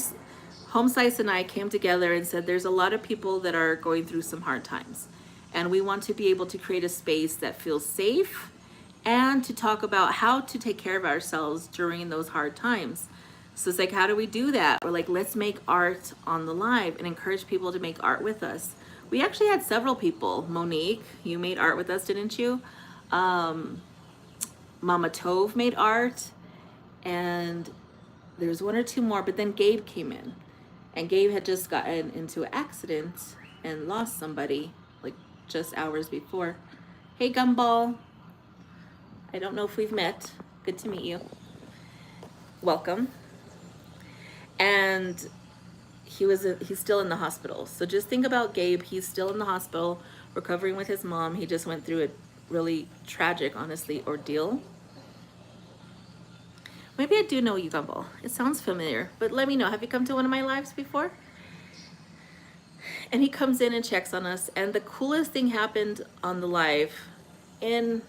Slice and I came together and said there's a lot of people that are going through some hard times. And we want to be able to create a space that feels safe and to talk about how to take care of ourselves during those hard times. So it's like, how do we do that? We're like, let's make art on the live and encourage people to make art with us. We actually had several people. Monique, you made art with us, didn't you? Mama Tove made art. And there's one or two more, but then Gabe came in. And Gabe had just gotten into an accident and lost somebody like just hours before. Hey, Gumball. I don't know if we've met. Good to meet you. Welcome. And he's still in the hospital. So just think about Gabe. He's still in the hospital, recovering with his mom. He just went through a really tragic, honestly, ordeal. Maybe I do know you, Gumball. It sounds familiar, but let me know. Have you come to one of my lives before? And he comes in and checks on us. And the coolest thing happened on the live in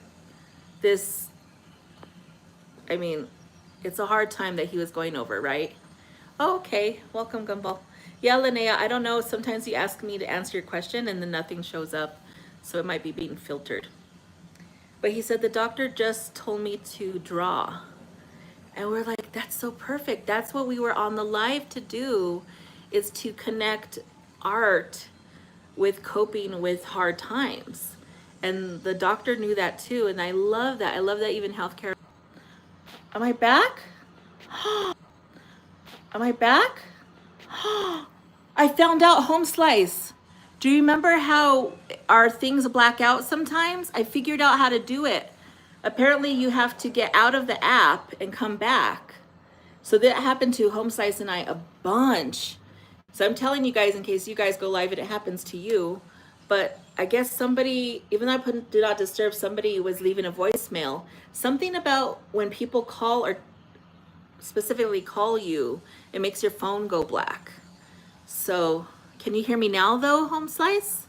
this, I mean, it's a hard time that he was going over, right? Oh, okay. Welcome, Gumball. Yeah, Linnea, I don't know. Sometimes you ask me to answer your question and then nothing shows up. So it might be being filtered. But he said the doctor just told me to draw. And we're like, that's so perfect. That's what we were on the live to do, is to connect art with coping with hard times. And the doctor knew that too. And I love that. I love that even healthcare. Am I back? Am I back? I found out Home Slice. Do you remember how our things black out sometimes? I figured out how to do it. Apparently you have to get out of the app and come back. So that happened to Home Slice and I a bunch. So I'm telling you guys in case you guys go live and it happens to you. But I guess somebody, even though I put Do Not Disturb, somebody was leaving a voicemail. Something about when people call or specifically call you, it makes your phone go black. So can you hear me now though, Home Slice?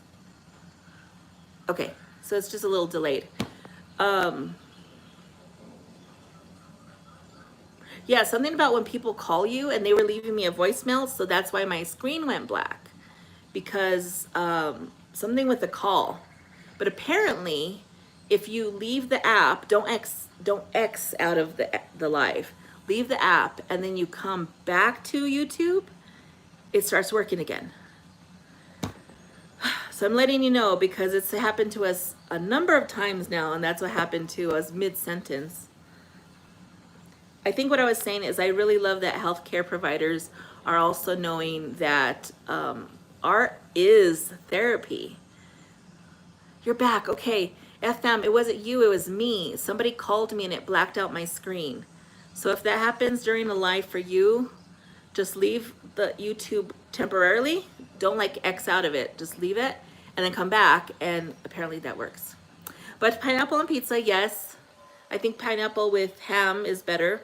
Okay, so it's just a little delayed. Yeah, something about when people call you and they were leaving me a voicemail, so that's why my screen went black, because something with the call. But apparently, if you leave the app, don't X out of the live. Leave the app and then you come back to YouTube, it starts working again. So I'm letting you know because it's happened to us a number of times now, and that's what happened to us mid-sentence. I think what I was saying is I really love that healthcare providers are also knowing that art is therapy. You're back. Okay. FM, it wasn't you, it was me. Somebody called me and it blacked out my screen. So if that happens during the live for you, just leave the YouTube temporarily. Don't like X out of it. Just leave it and then come back, and apparently that works. But pineapple on pizza, yes. I think pineapple with ham is better,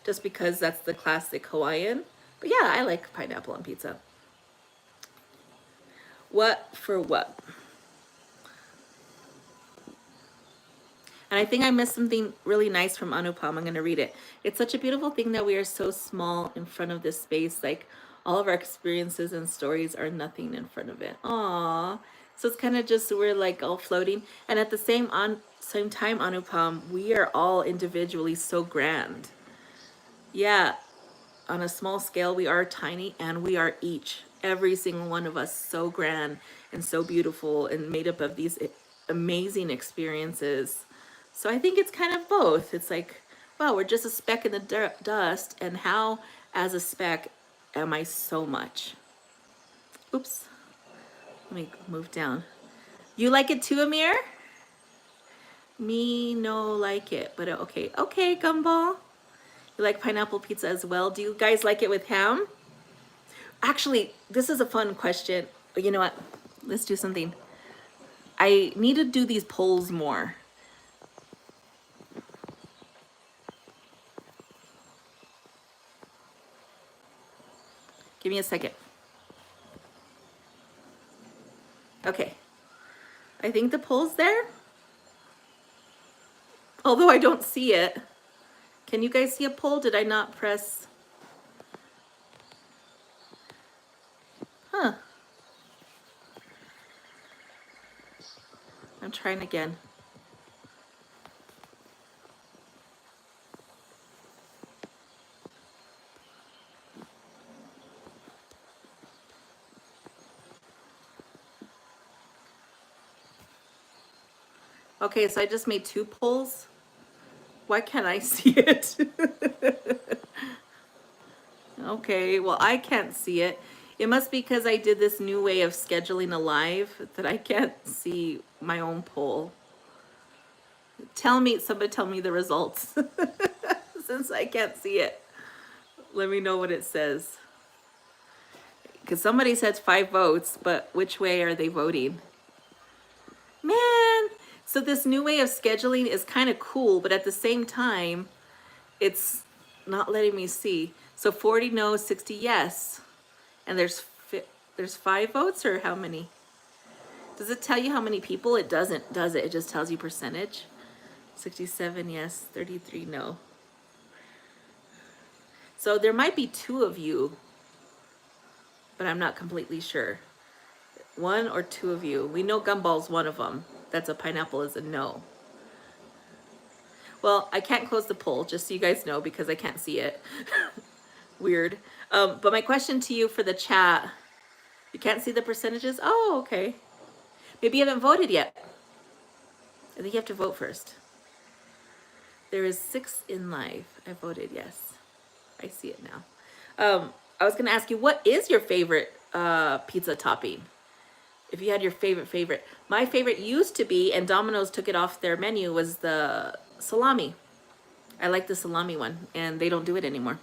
just because that's the classic Hawaiian. But yeah, I like pineapple on pizza. What for what? And I think I missed something really nice from Anupam. I'm going to read it. It's such a beautiful thing that we are so small in front of this space. Like all of our experiences and stories are nothing in front of it. Aww. So it's kind of just, we're like all floating. And at the same time, Anupam, we are all individually so grand. Yeah. on a small scale, we are tiny and we are each, every single one of us, so grand and so beautiful and made up of these amazing experiences. So I think it's kind of both. It's like, wow, we're just a speck in the dust, and how, as a speck, am I so much? Oops, let me move down. You like it too, Amir? Me no like it, but okay. Okay, Gumball. You like pineapple pizza as well? Do you guys like it with ham? Actually, this is a fun question. You know what? Let's do something. I need to do these polls more. Give me a second. Okay. I think the poll's there. Although I don't see it. Can you guys see a poll? Did I not press? Huh. I'm trying again. Okay, so I just made 2 polls. Why can't I see it? Okay, well, I can't see it. It must be because I did this new way of scheduling a live that I can't see my own poll. Somebody tell me the results. Since I can't see it. Let me know what it says. Because somebody says 5 votes, but which way are they voting? Man, so this new way of scheduling is kind of cool, but at the same time, it's not letting me see. So 40 no, 60 yes. And there's 5 votes, or how many? Does it tell you how many people? It doesn't, does it? It just tells you percentage. 67 yes, 33 no. So there might be 2 of you, but I'm not completely sure. 1 or 2 of you. We know Gumball's one of them. That's a pineapple is a no. Well, I can't close the poll, just so you guys know, because I can't see it. Weird. But my question to you for the chat, you can't see the percentages? Oh, okay. Maybe you haven't voted yet. I think you have to vote first. There is 6 in live. I voted yes. I see it now. I was going to ask you, what is your favorite pizza topping? If you had your favorite. My favorite used to be, and Domino's took it off their menu, was the salami. I like the salami one, and they don't do it anymore.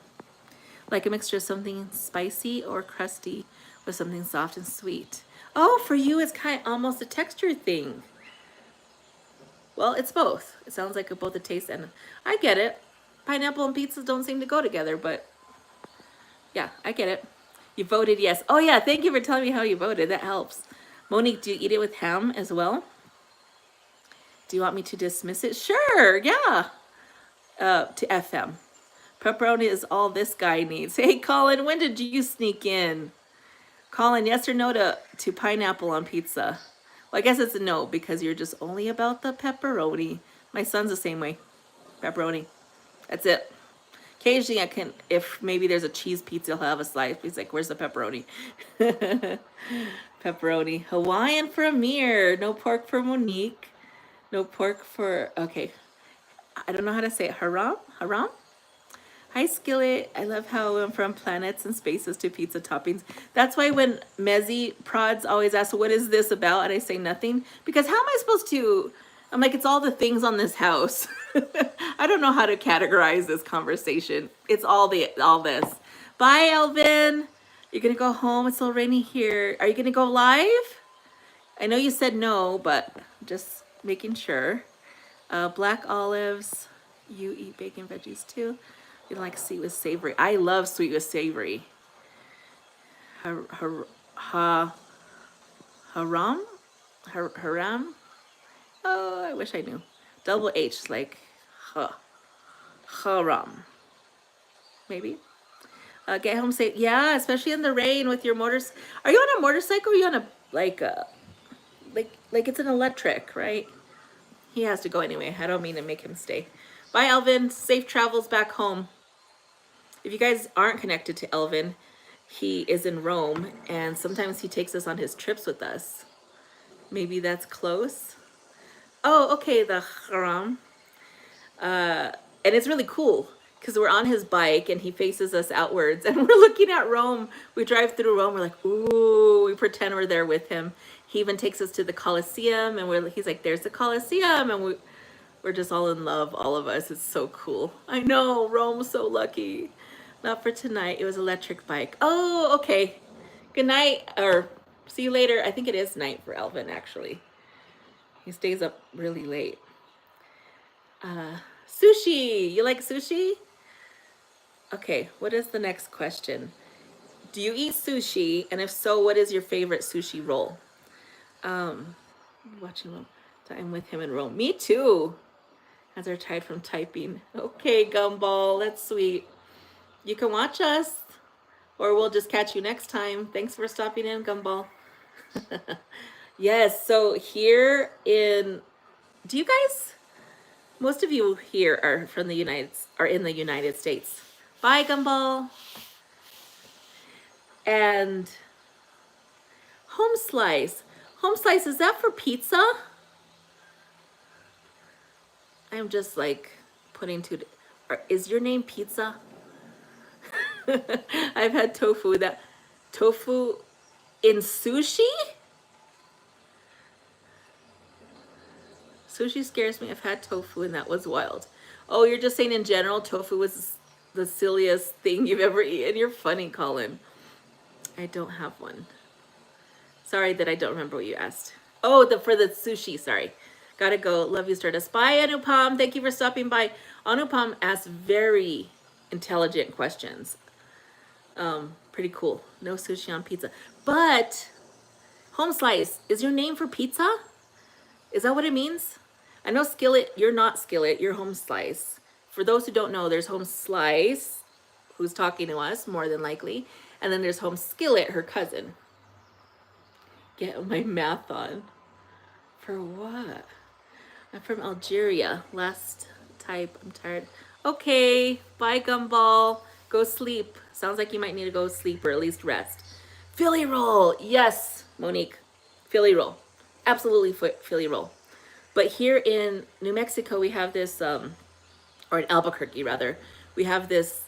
Like a mixture of something spicy or crusty with something soft and sweet. Oh, for you it's kind of almost a texture thing. Well, it's both. It sounds like both a taste and I get it. Pineapple and pizzas don't seem to go together, but yeah, I get it. You voted yes. Oh yeah, thank you for telling me how you voted. That helps. Monique, do you eat it with ham as well? Do you want me to dismiss it? Sure, yeah. To FM. Pepperoni is all this guy needs. Hey, Colin, when did you sneak in? Colin, yes or no to pineapple on pizza? Well, I guess it's a no because you're just only about the pepperoni. My son's the same way. Pepperoni. That's it. Occasionally I can, if maybe there's a cheese pizza, he'll have a slice. He's like, where's the pepperoni? Pepperoni. Hawaiian for Amir. No pork for Monique. No pork for, okay. I don't know how to say it. Haram? Haram? Hi, Skillet. I love how we went from planets and spaces to pizza toppings. That's why when Mezzy prods always ask, what is this about? And I say nothing. Because how am I supposed to... I'm like, it's all the things on this house. I don't know how to categorize this conversation. It's all this. Bye, Elvin. You're going to go home. It's so rainy here. Are you going to go live? I know you said no, but just making sure. Black olives. You eat bacon veggies too. You don't like sweet with savory. I love sweet with savory. Haram? Haram? Oh, I wish I knew. Double H, like haram. Maybe. Get home safe. Yeah, especially in the rain with your motors. Are you on a motorcycle or are you on a like it's an electric, right? He has to go anyway. I don't mean to make him stay. Bye, Alvin. Safe travels back home. If you guys aren't connected to Elvin, he is in Rome, and sometimes he takes us on his trips with us. Maybe that's close. Oh, okay, the Haram. And it's really cool because we're on his bike and he faces us outwards and we're looking at Rome. We drive through Rome. We're like, ooh, we pretend we're there with him. He even takes us to the Colosseum and he's like, there's the Colosseum. And we're just all in love, all of us. It's so cool. I know, Rome's so lucky. Not for tonight. It was electric bike. Oh, okay. Good night, or see you later. I think it is night for Elvin, actually. He stays up really late. Sushi. You like sushi? Okay, what is the next question? Do you eat sushi? And if so, what is your favorite sushi roll? Watching time with him in Rome. Me too. As they're tired from typing. Okay, Gumball, that's sweet. You can watch us, or we'll just catch you next time. Thanks for stopping in, Gumball. Yes, so here in, do you guys, most of you here are from in the United States. Bye, Gumball. And home slice. Home slice, is that for pizza? I'm just like putting two, is your name Pizza? I've had tofu in sushi? Sushi scares me. I've had tofu and that was wild. Oh, you're just saying in general, tofu was the silliest thing you've ever eaten. You're funny, Colin. I don't have one. Sorry that I don't remember what you asked. Oh, for the sushi, sorry. Gotta go. Love you, Stardust. Bye, Anupam. Thank you for stopping by. Anupam asked very intelligent questions. Pretty cool. No sushi on pizza. But, home slice, is your name for pizza? Is that what it means? I know Skillet, you're not Skillet, you're home slice. For those who don't know, there's home slice, who's talking to us, more than likely. And then there's home skillet, her cousin. Get my math on. For what? I'm from Algeria. Last type. I'm tired. Okay. Bye, Gumball. Go sleep. Sounds like you might need to go sleep or at least rest. Philly roll. Yes, Monique. Philly roll. Absolutely Philly roll. But here in New Mexico, we have this, or in Albuquerque rather, we have this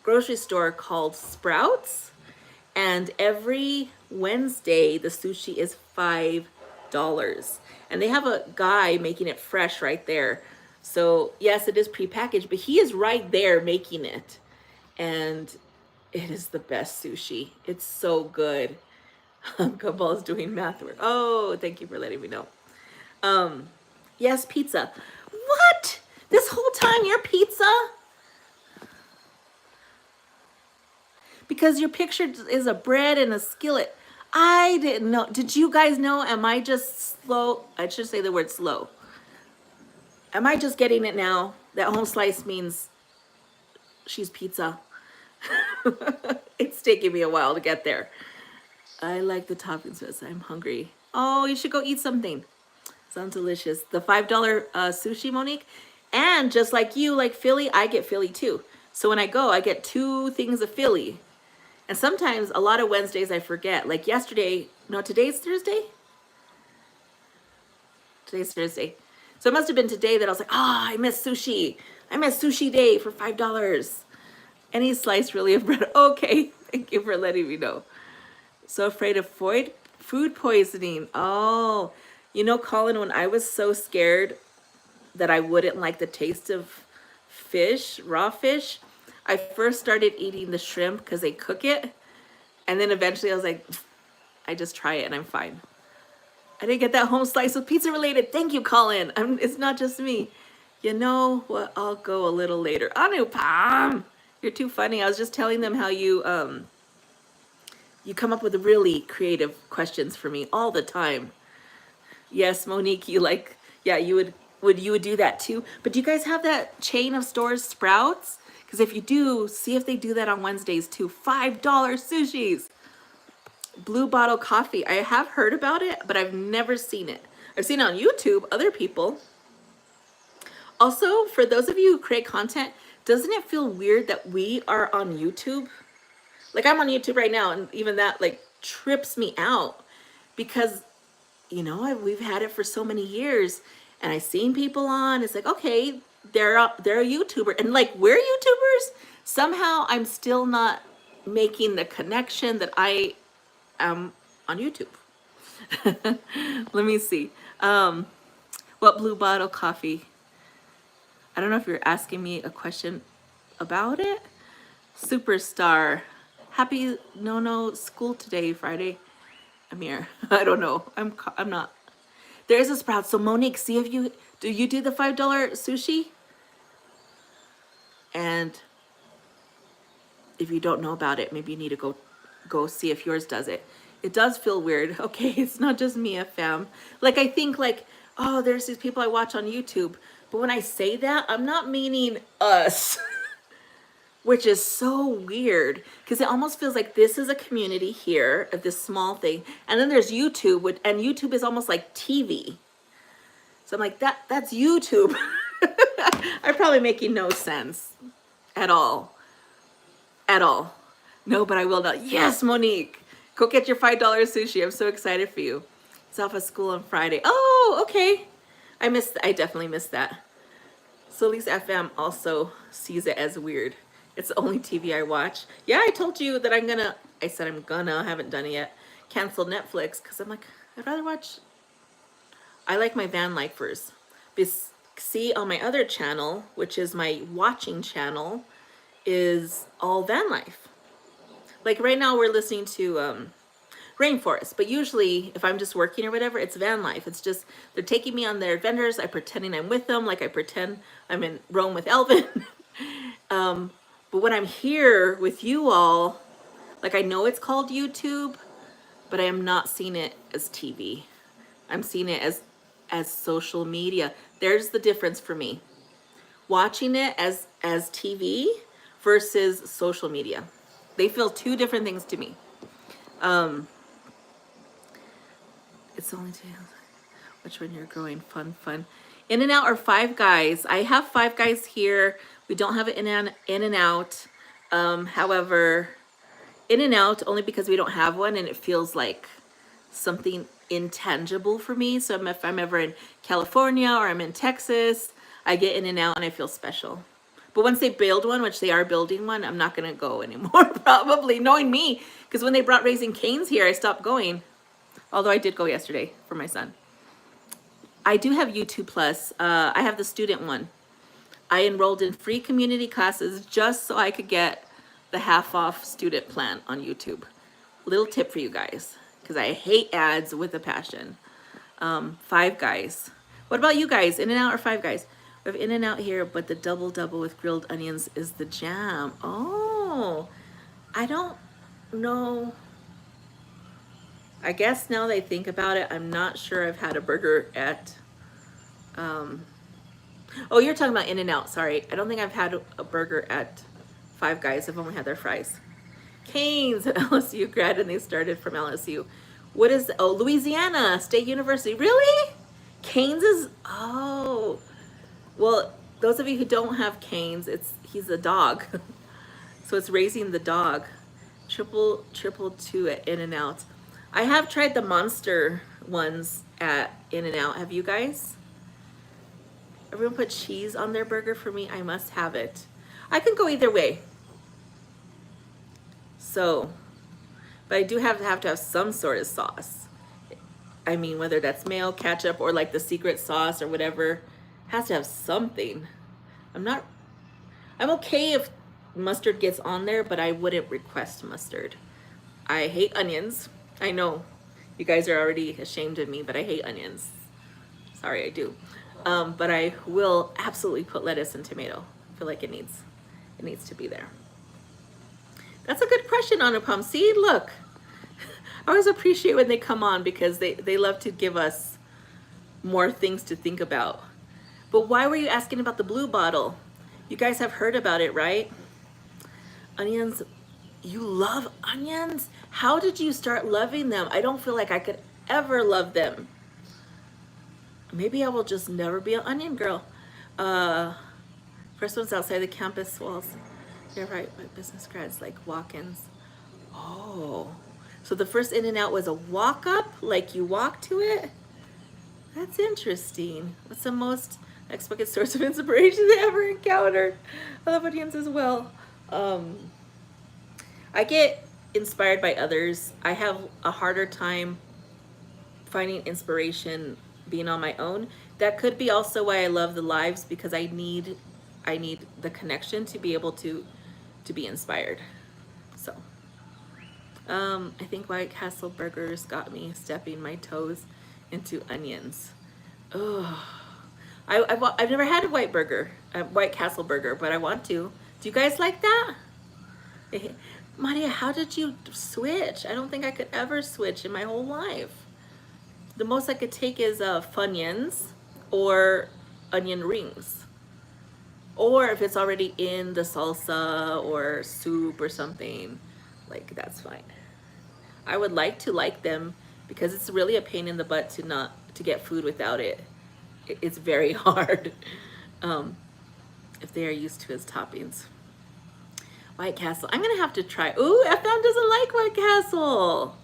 grocery store called Sprouts. And every Wednesday, the sushi is $5. And they have a guy making it fresh right there. So yes, it is prepackaged, but he is right there making it. And it is the best sushi. It's so good. Gumball's doing math work. Oh, thank you for letting me know. Yes, pizza. What? This whole time you're pizza? Because your picture is a bread and a skillet. I didn't know. Did you guys know? Am I just slow? I should say the word slow. Am I just getting it now? That home slice means she's pizza. It's taking me a while to get there. I like the toppings. I'm hungry. Oh, you should go eat something. Sounds delicious. The $5 sushi, Monique. And just like you, like Philly, I get Philly too. So when I go, I get 2 things of Philly. And sometimes, a lot of Wednesdays I forget. Like yesterday, no, today's Thursday? Today's Thursday. So it must have been today that I was like, I miss sushi. I miss sushi day for $5. Any slice really of bread. Okay, thank you for letting me know. So afraid of food poisoning. Oh, you know, Colin, when I was so scared that I wouldn't like the taste of fish, raw fish, I first started eating the shrimp because they cook it. And then eventually I was like, I just try it and I'm fine. I didn't get that home slice with pizza related. Thank you, Colin. It's not just me. You know what? I'll go a little later. Anupam, you're too funny. I was just telling them how you come up with really creative questions for me all the time. Yes, Monique, you like, yeah, you would do that too. But do you guys have that chain of stores, Sprouts? Because if you do, see if they do that on Wednesdays too. $5 sushis. Blue Bottle Coffee. I have heard about it, but I've never seen it. I've seen it on YouTube, other people. Also, for those of you who create content, Doesn't it feel weird that we are on YouTube? Like I'm on YouTube right now, and even that like trips me out because we've had it for so many years, and I've seen people on. It's like, okay, they're a YouTuber, and like we're YouTubers. Somehow, I'm still not making the connection that I am on YouTube. Let me see. What blue bottle coffee? I don't know if you're asking me a question about it. Superstar. Happy no school today, Friday. Amir. I don't know. I'm not. There is a Sprout. So Monique, see if you do the $5 sushi? And if you don't know about it, maybe you need to go see if yours does it. It does feel weird. Okay, it's not just me, fam. Like I think like, oh, there's these people I watch on YouTube. But when I say that, I'm not meaning us. Which is so weird because it almost feels like this is a community here of this small thing, and then there's YouTube, and YouTube is almost like TV. So I'm like, that's YouTube. I'm probably making no sense at all. No, but I will not. Yes, Monique, go get your $5 sushi. I'm so excited for you. It's off of school on Friday. Oh, okay. I definitely missed that. So at least FM also sees it as weird. It's the only TV I watch. Yeah, I told you that I haven't done it yet, cancel Netflix because I'm like, I'd rather watch. I like my van lifers. See, on my other channel, which is my watching channel, is all van life. Like right now we're listening to Rainforest, but usually if I'm just working or whatever, it's van life. It's just they're taking me on their adventures. I'm pretending I'm with them, like I pretend I'm in Rome with Elvin. But when I'm here with you all, like I know it's called YouTube, but I am not seeing it as TV. I'm seeing it as social media. There's the difference for me. Watching it as TV versus social media. They feel two different things to me. It's only two. Which one you're growing? Fun. In-N-Out or Five Guys? I have Five Guys here. We don't have it In-N-Out. However, In-N-Out only because we don't have one, and it feels like something intangible for me. So if I'm ever in California or I'm in Texas, I get In-N-Out and I feel special. But once they build one, which they are building one, I'm not going to go anymore, probably, knowing me. Because when they brought Raising Cane's here, I stopped going. Although I did go yesterday for my son. I do have YouTube Plus. I have the student one. I enrolled in free community classes just so I could get the half-off student plan on YouTube. Little tip for you guys, because I hate ads with a passion. Five Guys. What about you guys? In-N-Out or Five Guys? We have In-N-Out here, but the double with grilled onions is the jam. Oh, I don't know. I guess now that I think about it, I'm not sure I've had a burger at, oh, you're talking about In-N-Out, sorry. I don't think I've had a burger at Five Guys. I've only had their fries. Cane's, an LSU grad, and they started from LSU. What is, oh, Louisiana State University. Really? Cane's is, oh. Well, those of you who don't have Cane's, he's a dog. So it's raising the dog. Triple two at In-N-Out. I have tried the monster ones at In-N-Out. Have you guys? Everyone put cheese on their burger. For me, I must have it. I can go either way. So, but I do have to have some sort of sauce. I mean, whether that's mayo, ketchup, or like the secret sauce or whatever, has to have something. I'm okay if mustard gets on there, but I wouldn't request mustard. I hate onions. I know you guys are already ashamed of me, but I hate onions. Sorry, I do. But I will absolutely put lettuce and tomato. I feel like it needs to be there. That's a good question, Anupam. See, look. I always appreciate when they come on because they love to give us more things to think about. But why were you asking about the blue bottle? You guys have heard about it, right? Onions. You love onions? How did you start loving them? I don't feel like I could ever love them. Maybe I will just never be an onion girl. For First one's outside the campus walls. You're right, but business grads like walk-ins. Oh, so the first In-N-Out was a walk-up, like you walk to it? That's interesting. What's the most unexpected source of inspiration they ever encountered? I love onions as well. I get inspired by others. I have a harder time finding inspiration being on my own. That could be also why I love the lives, because I need the connection to be able to be inspired. So I think White Castle burgers got me stepping my toes into onions. Oh, I've never had a White Castle burger, but I want to. Do you guys like that? Maria, how did you switch? I don't think I could ever switch in my whole life. The most I could take is Funyuns or onion rings. Or if it's already in the salsa or soup or something, like that's fine. I would like to like them because it's really a pain in the butt to get food without it. It's very hard if they are used to as toppings. White Castle. I'm gonna have to try. Ooh, FM doesn't like White Castle.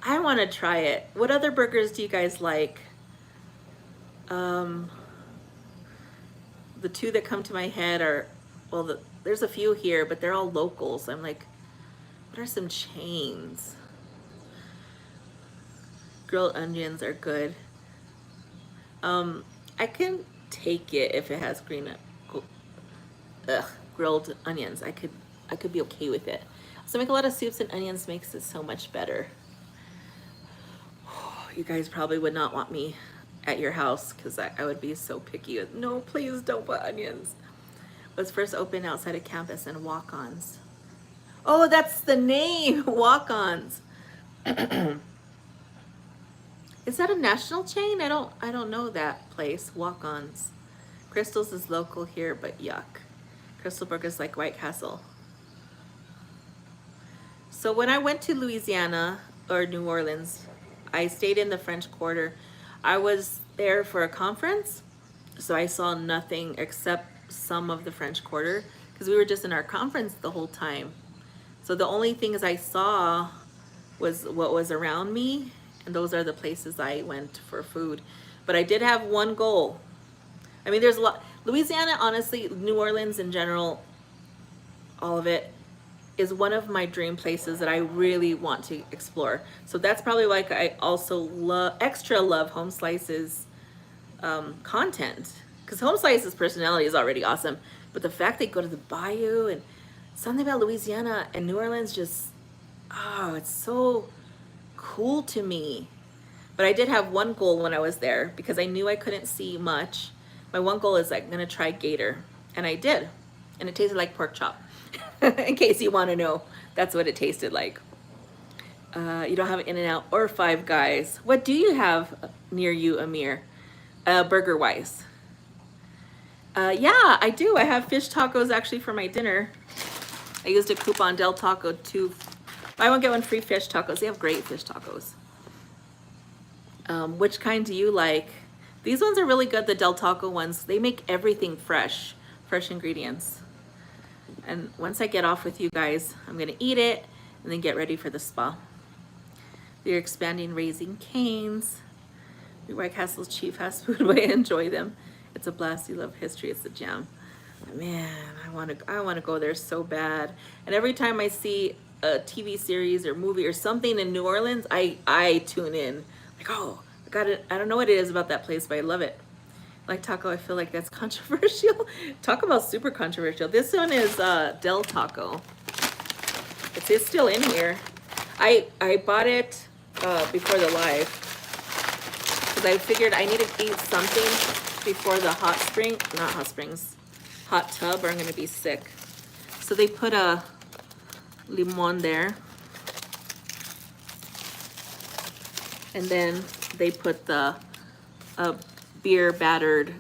I want to try it. What other burgers do you guys like? The two that come to my head are, well, there's a few here, but they're all locals. I'm like, what are some chains? Grilled onions are good. I can take it if it has grilled onions. I could be okay with it. So make a lot of soups, and onions makes it so much better. You guys probably would not want me at your house because I would be so picky with, no, please don't put onions. Was first opened outside of campus and Walk-Ons. Oh, that's the name, Walk-Ons. Is that a national chain? I don't know that place, Walk-Ons. Crystal's is local here, but yuck. Crystal Burgers like White Castle. So when I went to Louisiana or New Orleans, I stayed in the French Quarter. I was there for a conference, so I saw nothing except some of the French Quarter because we were just in our conference the whole time. So the only things I saw was what was around me, and those are the places I went for food. But I did have one goal. I mean, there's a lot. Louisiana, honestly, New Orleans in general, all of it, is one of my dream places that I really want to explore. So that's probably why I also extra love Home Slice's content, because Home Slice's personality is already awesome, but the fact they go to the bayou and something about Louisiana and New Orleans just, oh, it's so cool to me. But I did have one goal when I was there because I knew I couldn't see much. My one goal is I'm gonna try gator, and I did, and it tasted like pork chop. In case you want to know, that's what it tasted like. You don't have an In-N-Out or Five Guys. What do you have near you, Amir? Burger wise. Yeah, I do. I have fish tacos actually for my dinner. I used a coupon, Del Taco 2. Buy one, get one free fish tacos. They have great fish tacos. Which kind do you like? These ones are really good, the Del Taco ones. They make everything fresh ingredients. And once I get off with you guys, I'm gonna eat it and then get ready for the spa. They're expanding Raising Cane's. White Castle's cheap fast food, but I enjoy them. It's a blast. You love history. It's the jam. Man, I wanna go there so bad. And every time I see a TV series or movie or something in New Orleans, I tune in. Like, oh, I got it. I don't know what it is about that place, but I love it. Like taco, I feel like that's controversial. Talk about super controversial. This one is Del Taco. It's still in here. I bought it before the live because I figured I needed to eat something before the hot tub, or I'm gonna be sick. So they put a limon there, and then they put the beer battered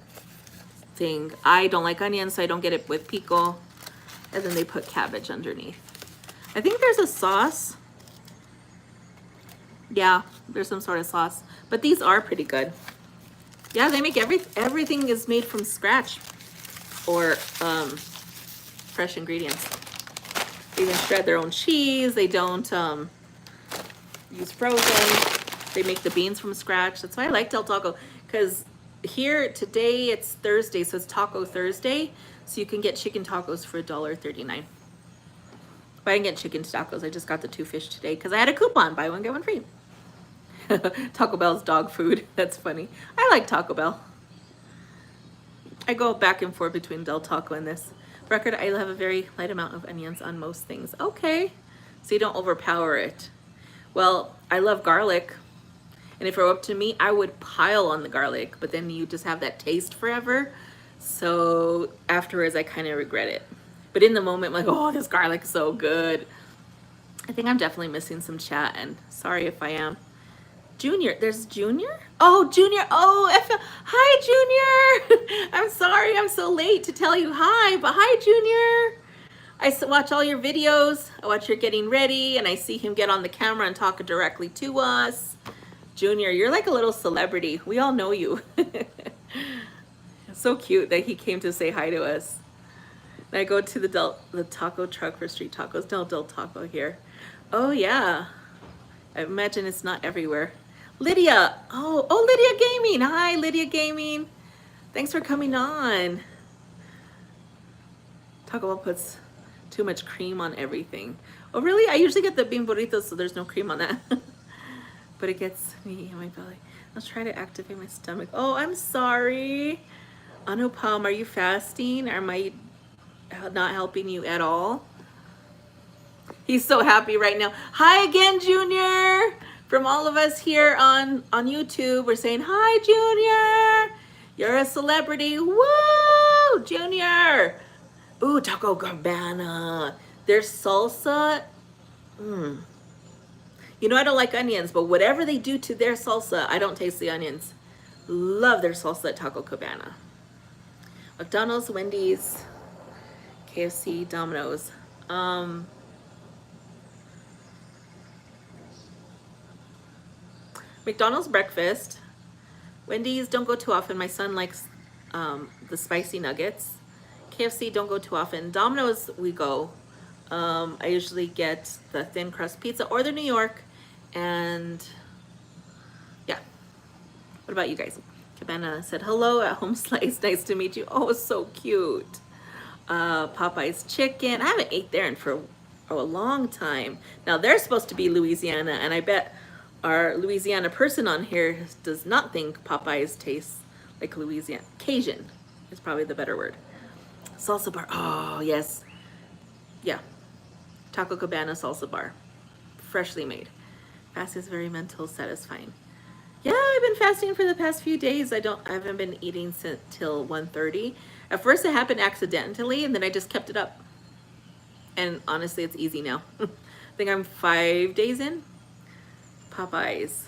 thing. I don't like onions, so I don't get it with pico. And then they put cabbage underneath. I think there's a sauce. Yeah, there's some sort of sauce. But these are pretty good. Yeah, they make everything is made from scratch. or fresh ingredients. They even shred their own cheese. They don't use frozen. They make the beans from scratch. That's why I like Del Taco, because here today it's Thursday, so it's Taco Thursday. So you can get chicken tacos for $1.39. But I didn't get chicken tacos. I just got the 2 fish today because I had a coupon, buy one get one free. Taco Bell's dog food. That's funny. I like Taco Bell. I go back and forth between Del Taco and this. For record, I have a very light amount of onions on most things. Okay, so you don't overpower it. Well, I love garlic. And if it were up to me, I would pile on the garlic, but then you just have that taste forever. So afterwards, I kind of regret it. But in the moment, I'm like, oh, this garlic is so good. I think I'm definitely missing some chat, and sorry if I am. Junior, there's Junior? Oh, Junior, oh, hi, Junior. I'm sorry I'm so late to tell you hi, but hi, Junior. I watch all your videos. I watch your getting ready, and I see him get on the camera and talk directly to us. Junior, you're like a little celebrity. We all know you. So cute that he came to say hi to us. And I go to the taco truck for street tacos. Del Taco here. Oh, yeah. I imagine it's not everywhere. Lydia. Oh, Lydia Gaming. Hi, Lydia Gaming. Thanks for coming on. Taco Bell puts too much cream on everything. Oh, really? I usually get the bean burritos, so there's no cream on that. But it gets me in my belly. Let's try to activate my stomach. Oh, I'm sorry. Anupam, are you fasting? Or am I not helping you at all? He's so happy right now. Hi again, Junior. From all of us here on YouTube, we're saying, hi, Junior. You're a celebrity. Woo, Junior. Ooh, Taco Cabana. Their salsa. You know I don't like onions, but whatever they do to their salsa, I don't taste the onions. Love their salsa at Taco Cabana. McDonald's, Wendy's, KFC, Domino's. McDonald's breakfast. Wendy's, don't go too often. My son likes the spicy nuggets. KFC, don't go too often. Domino's, we go. I usually get the thin crust pizza or the New York. And yeah. What about you guys? Cabana said, hello at Home Slice. Nice to meet you. Oh, so cute. Popeye's chicken. I haven't ate there for a long time. Now, they're supposed to be Louisiana, and I bet our Louisiana person on here does not think Popeyes tastes like Louisiana. Cajun is probably the better word. Salsa bar. Oh, yes. Yeah. Taco Cabana salsa bar. Freshly made. Fast is very mental satisfying. Yeah, I've been fasting for the past few days. I haven't been eating since till 1:30. At first it happened accidentally, and then I just kept it up. And honestly, it's easy now. I think I'm 5 days in. Popeyes.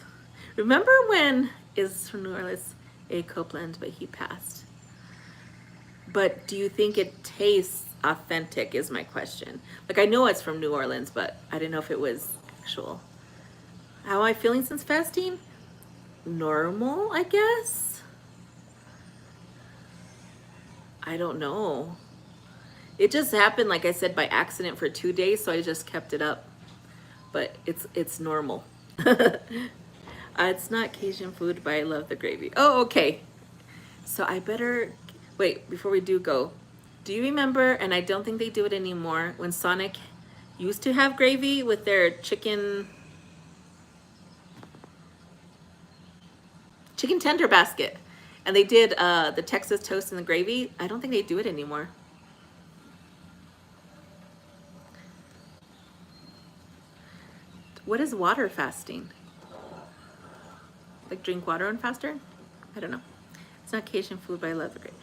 Remember when is from New Orleans, A. Copeland, but he passed. But do you think it tastes authentic is my question. Like, I know it's from New Orleans, but I didn't know if it was actual. How am I feeling since fasting? Normal, I guess. I don't know. It just happened, like I said, by accident for 2 days, so I just kept it up. But it's normal. It's not Cajun food, but I love the gravy. Oh, okay. So I better wait before we do go. Do you remember, and I don't think they do it anymore, when Sonic used to have gravy with their chicken tender basket, and they did the Texas toast and the gravy? I don't think they do it anymore. What is water fasting? Like drink water and faster? I don't know. It's not Cajun food, but I love the gravy.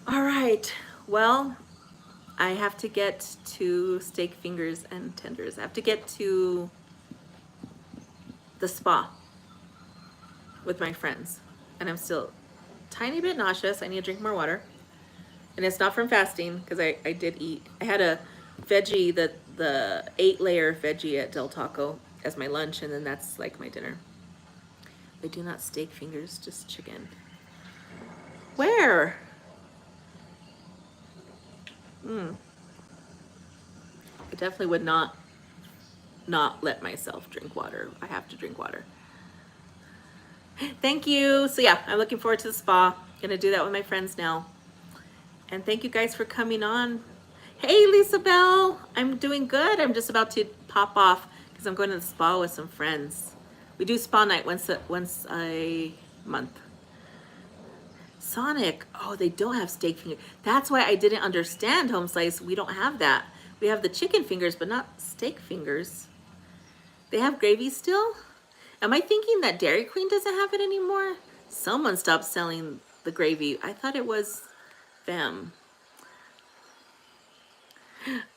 All right. Well, I have to get to steak fingers and tenders. I have to get to the spa with my friends. And I'm still a tiny bit nauseous. I need to drink more water. And it's not from fasting, because I did eat. I had a veggie, the 8-layer veggie at Del Taco as my lunch, and then that's like my dinner. I do not steak fingers, just chicken. Where? I definitely would not let myself drink water. I have to drink water. Thank you. So yeah, I'm looking forward to the spa. Gonna do that with my friends now. And thank you guys for coming on. Hey, Lisa Bell. I'm doing good. I'm just about to pop off because I'm going to the spa with some friends. We do spa night once a month. Sonic. Oh, they don't have steak fingers. That's why I didn't understand, Home Slice. We don't have that. We have the chicken fingers, but not steak fingers. They have gravy still? Am I thinking that Dairy Queen doesn't have it anymore? Someone stopped selling the gravy. I thought it was them.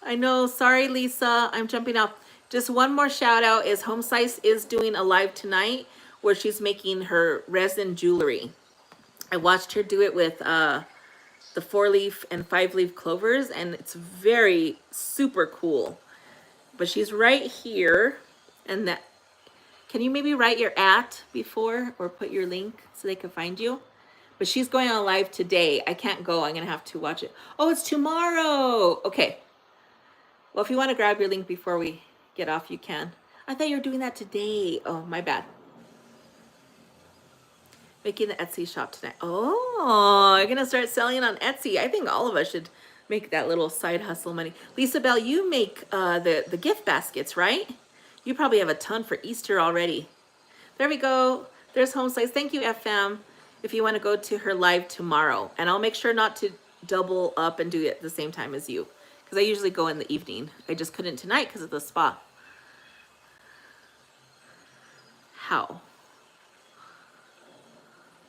I know. Sorry, Lisa. I'm jumping off. Just one more shout out is Home Slice is doing a live tonight where she's making her resin jewelry. I watched her do it with the 4-leaf and 5-leaf clovers, and it's very super cool. But she's right here, and that, can you maybe write your @ before or put your link so they can find you? But she's going on live today. I can't go. I'm going to have to watch it. Oh, it's tomorrow. Okay. Well, if you want to grab your link before we get off, you can. I thought you were doing that today. Oh, my bad. Making the Etsy shop tonight. Oh, you're going to start selling on Etsy. I think all of us should make that little side hustle money. Lisa Bell, you make the gift baskets, right? You probably have a ton for Easter already. There we go. There's Home Slice. Thank you, FM. If you want to go to her live tomorrow. And I'll make sure not to double up and do it at the same time as you. Because I usually go in the evening. I just couldn't tonight because of the spa. How?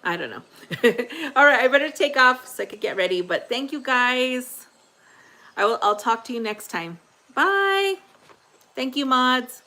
I don't know. All right, I better take off so I could get ready. But thank you guys. I'll talk to you next time. Bye. Thank you, mods.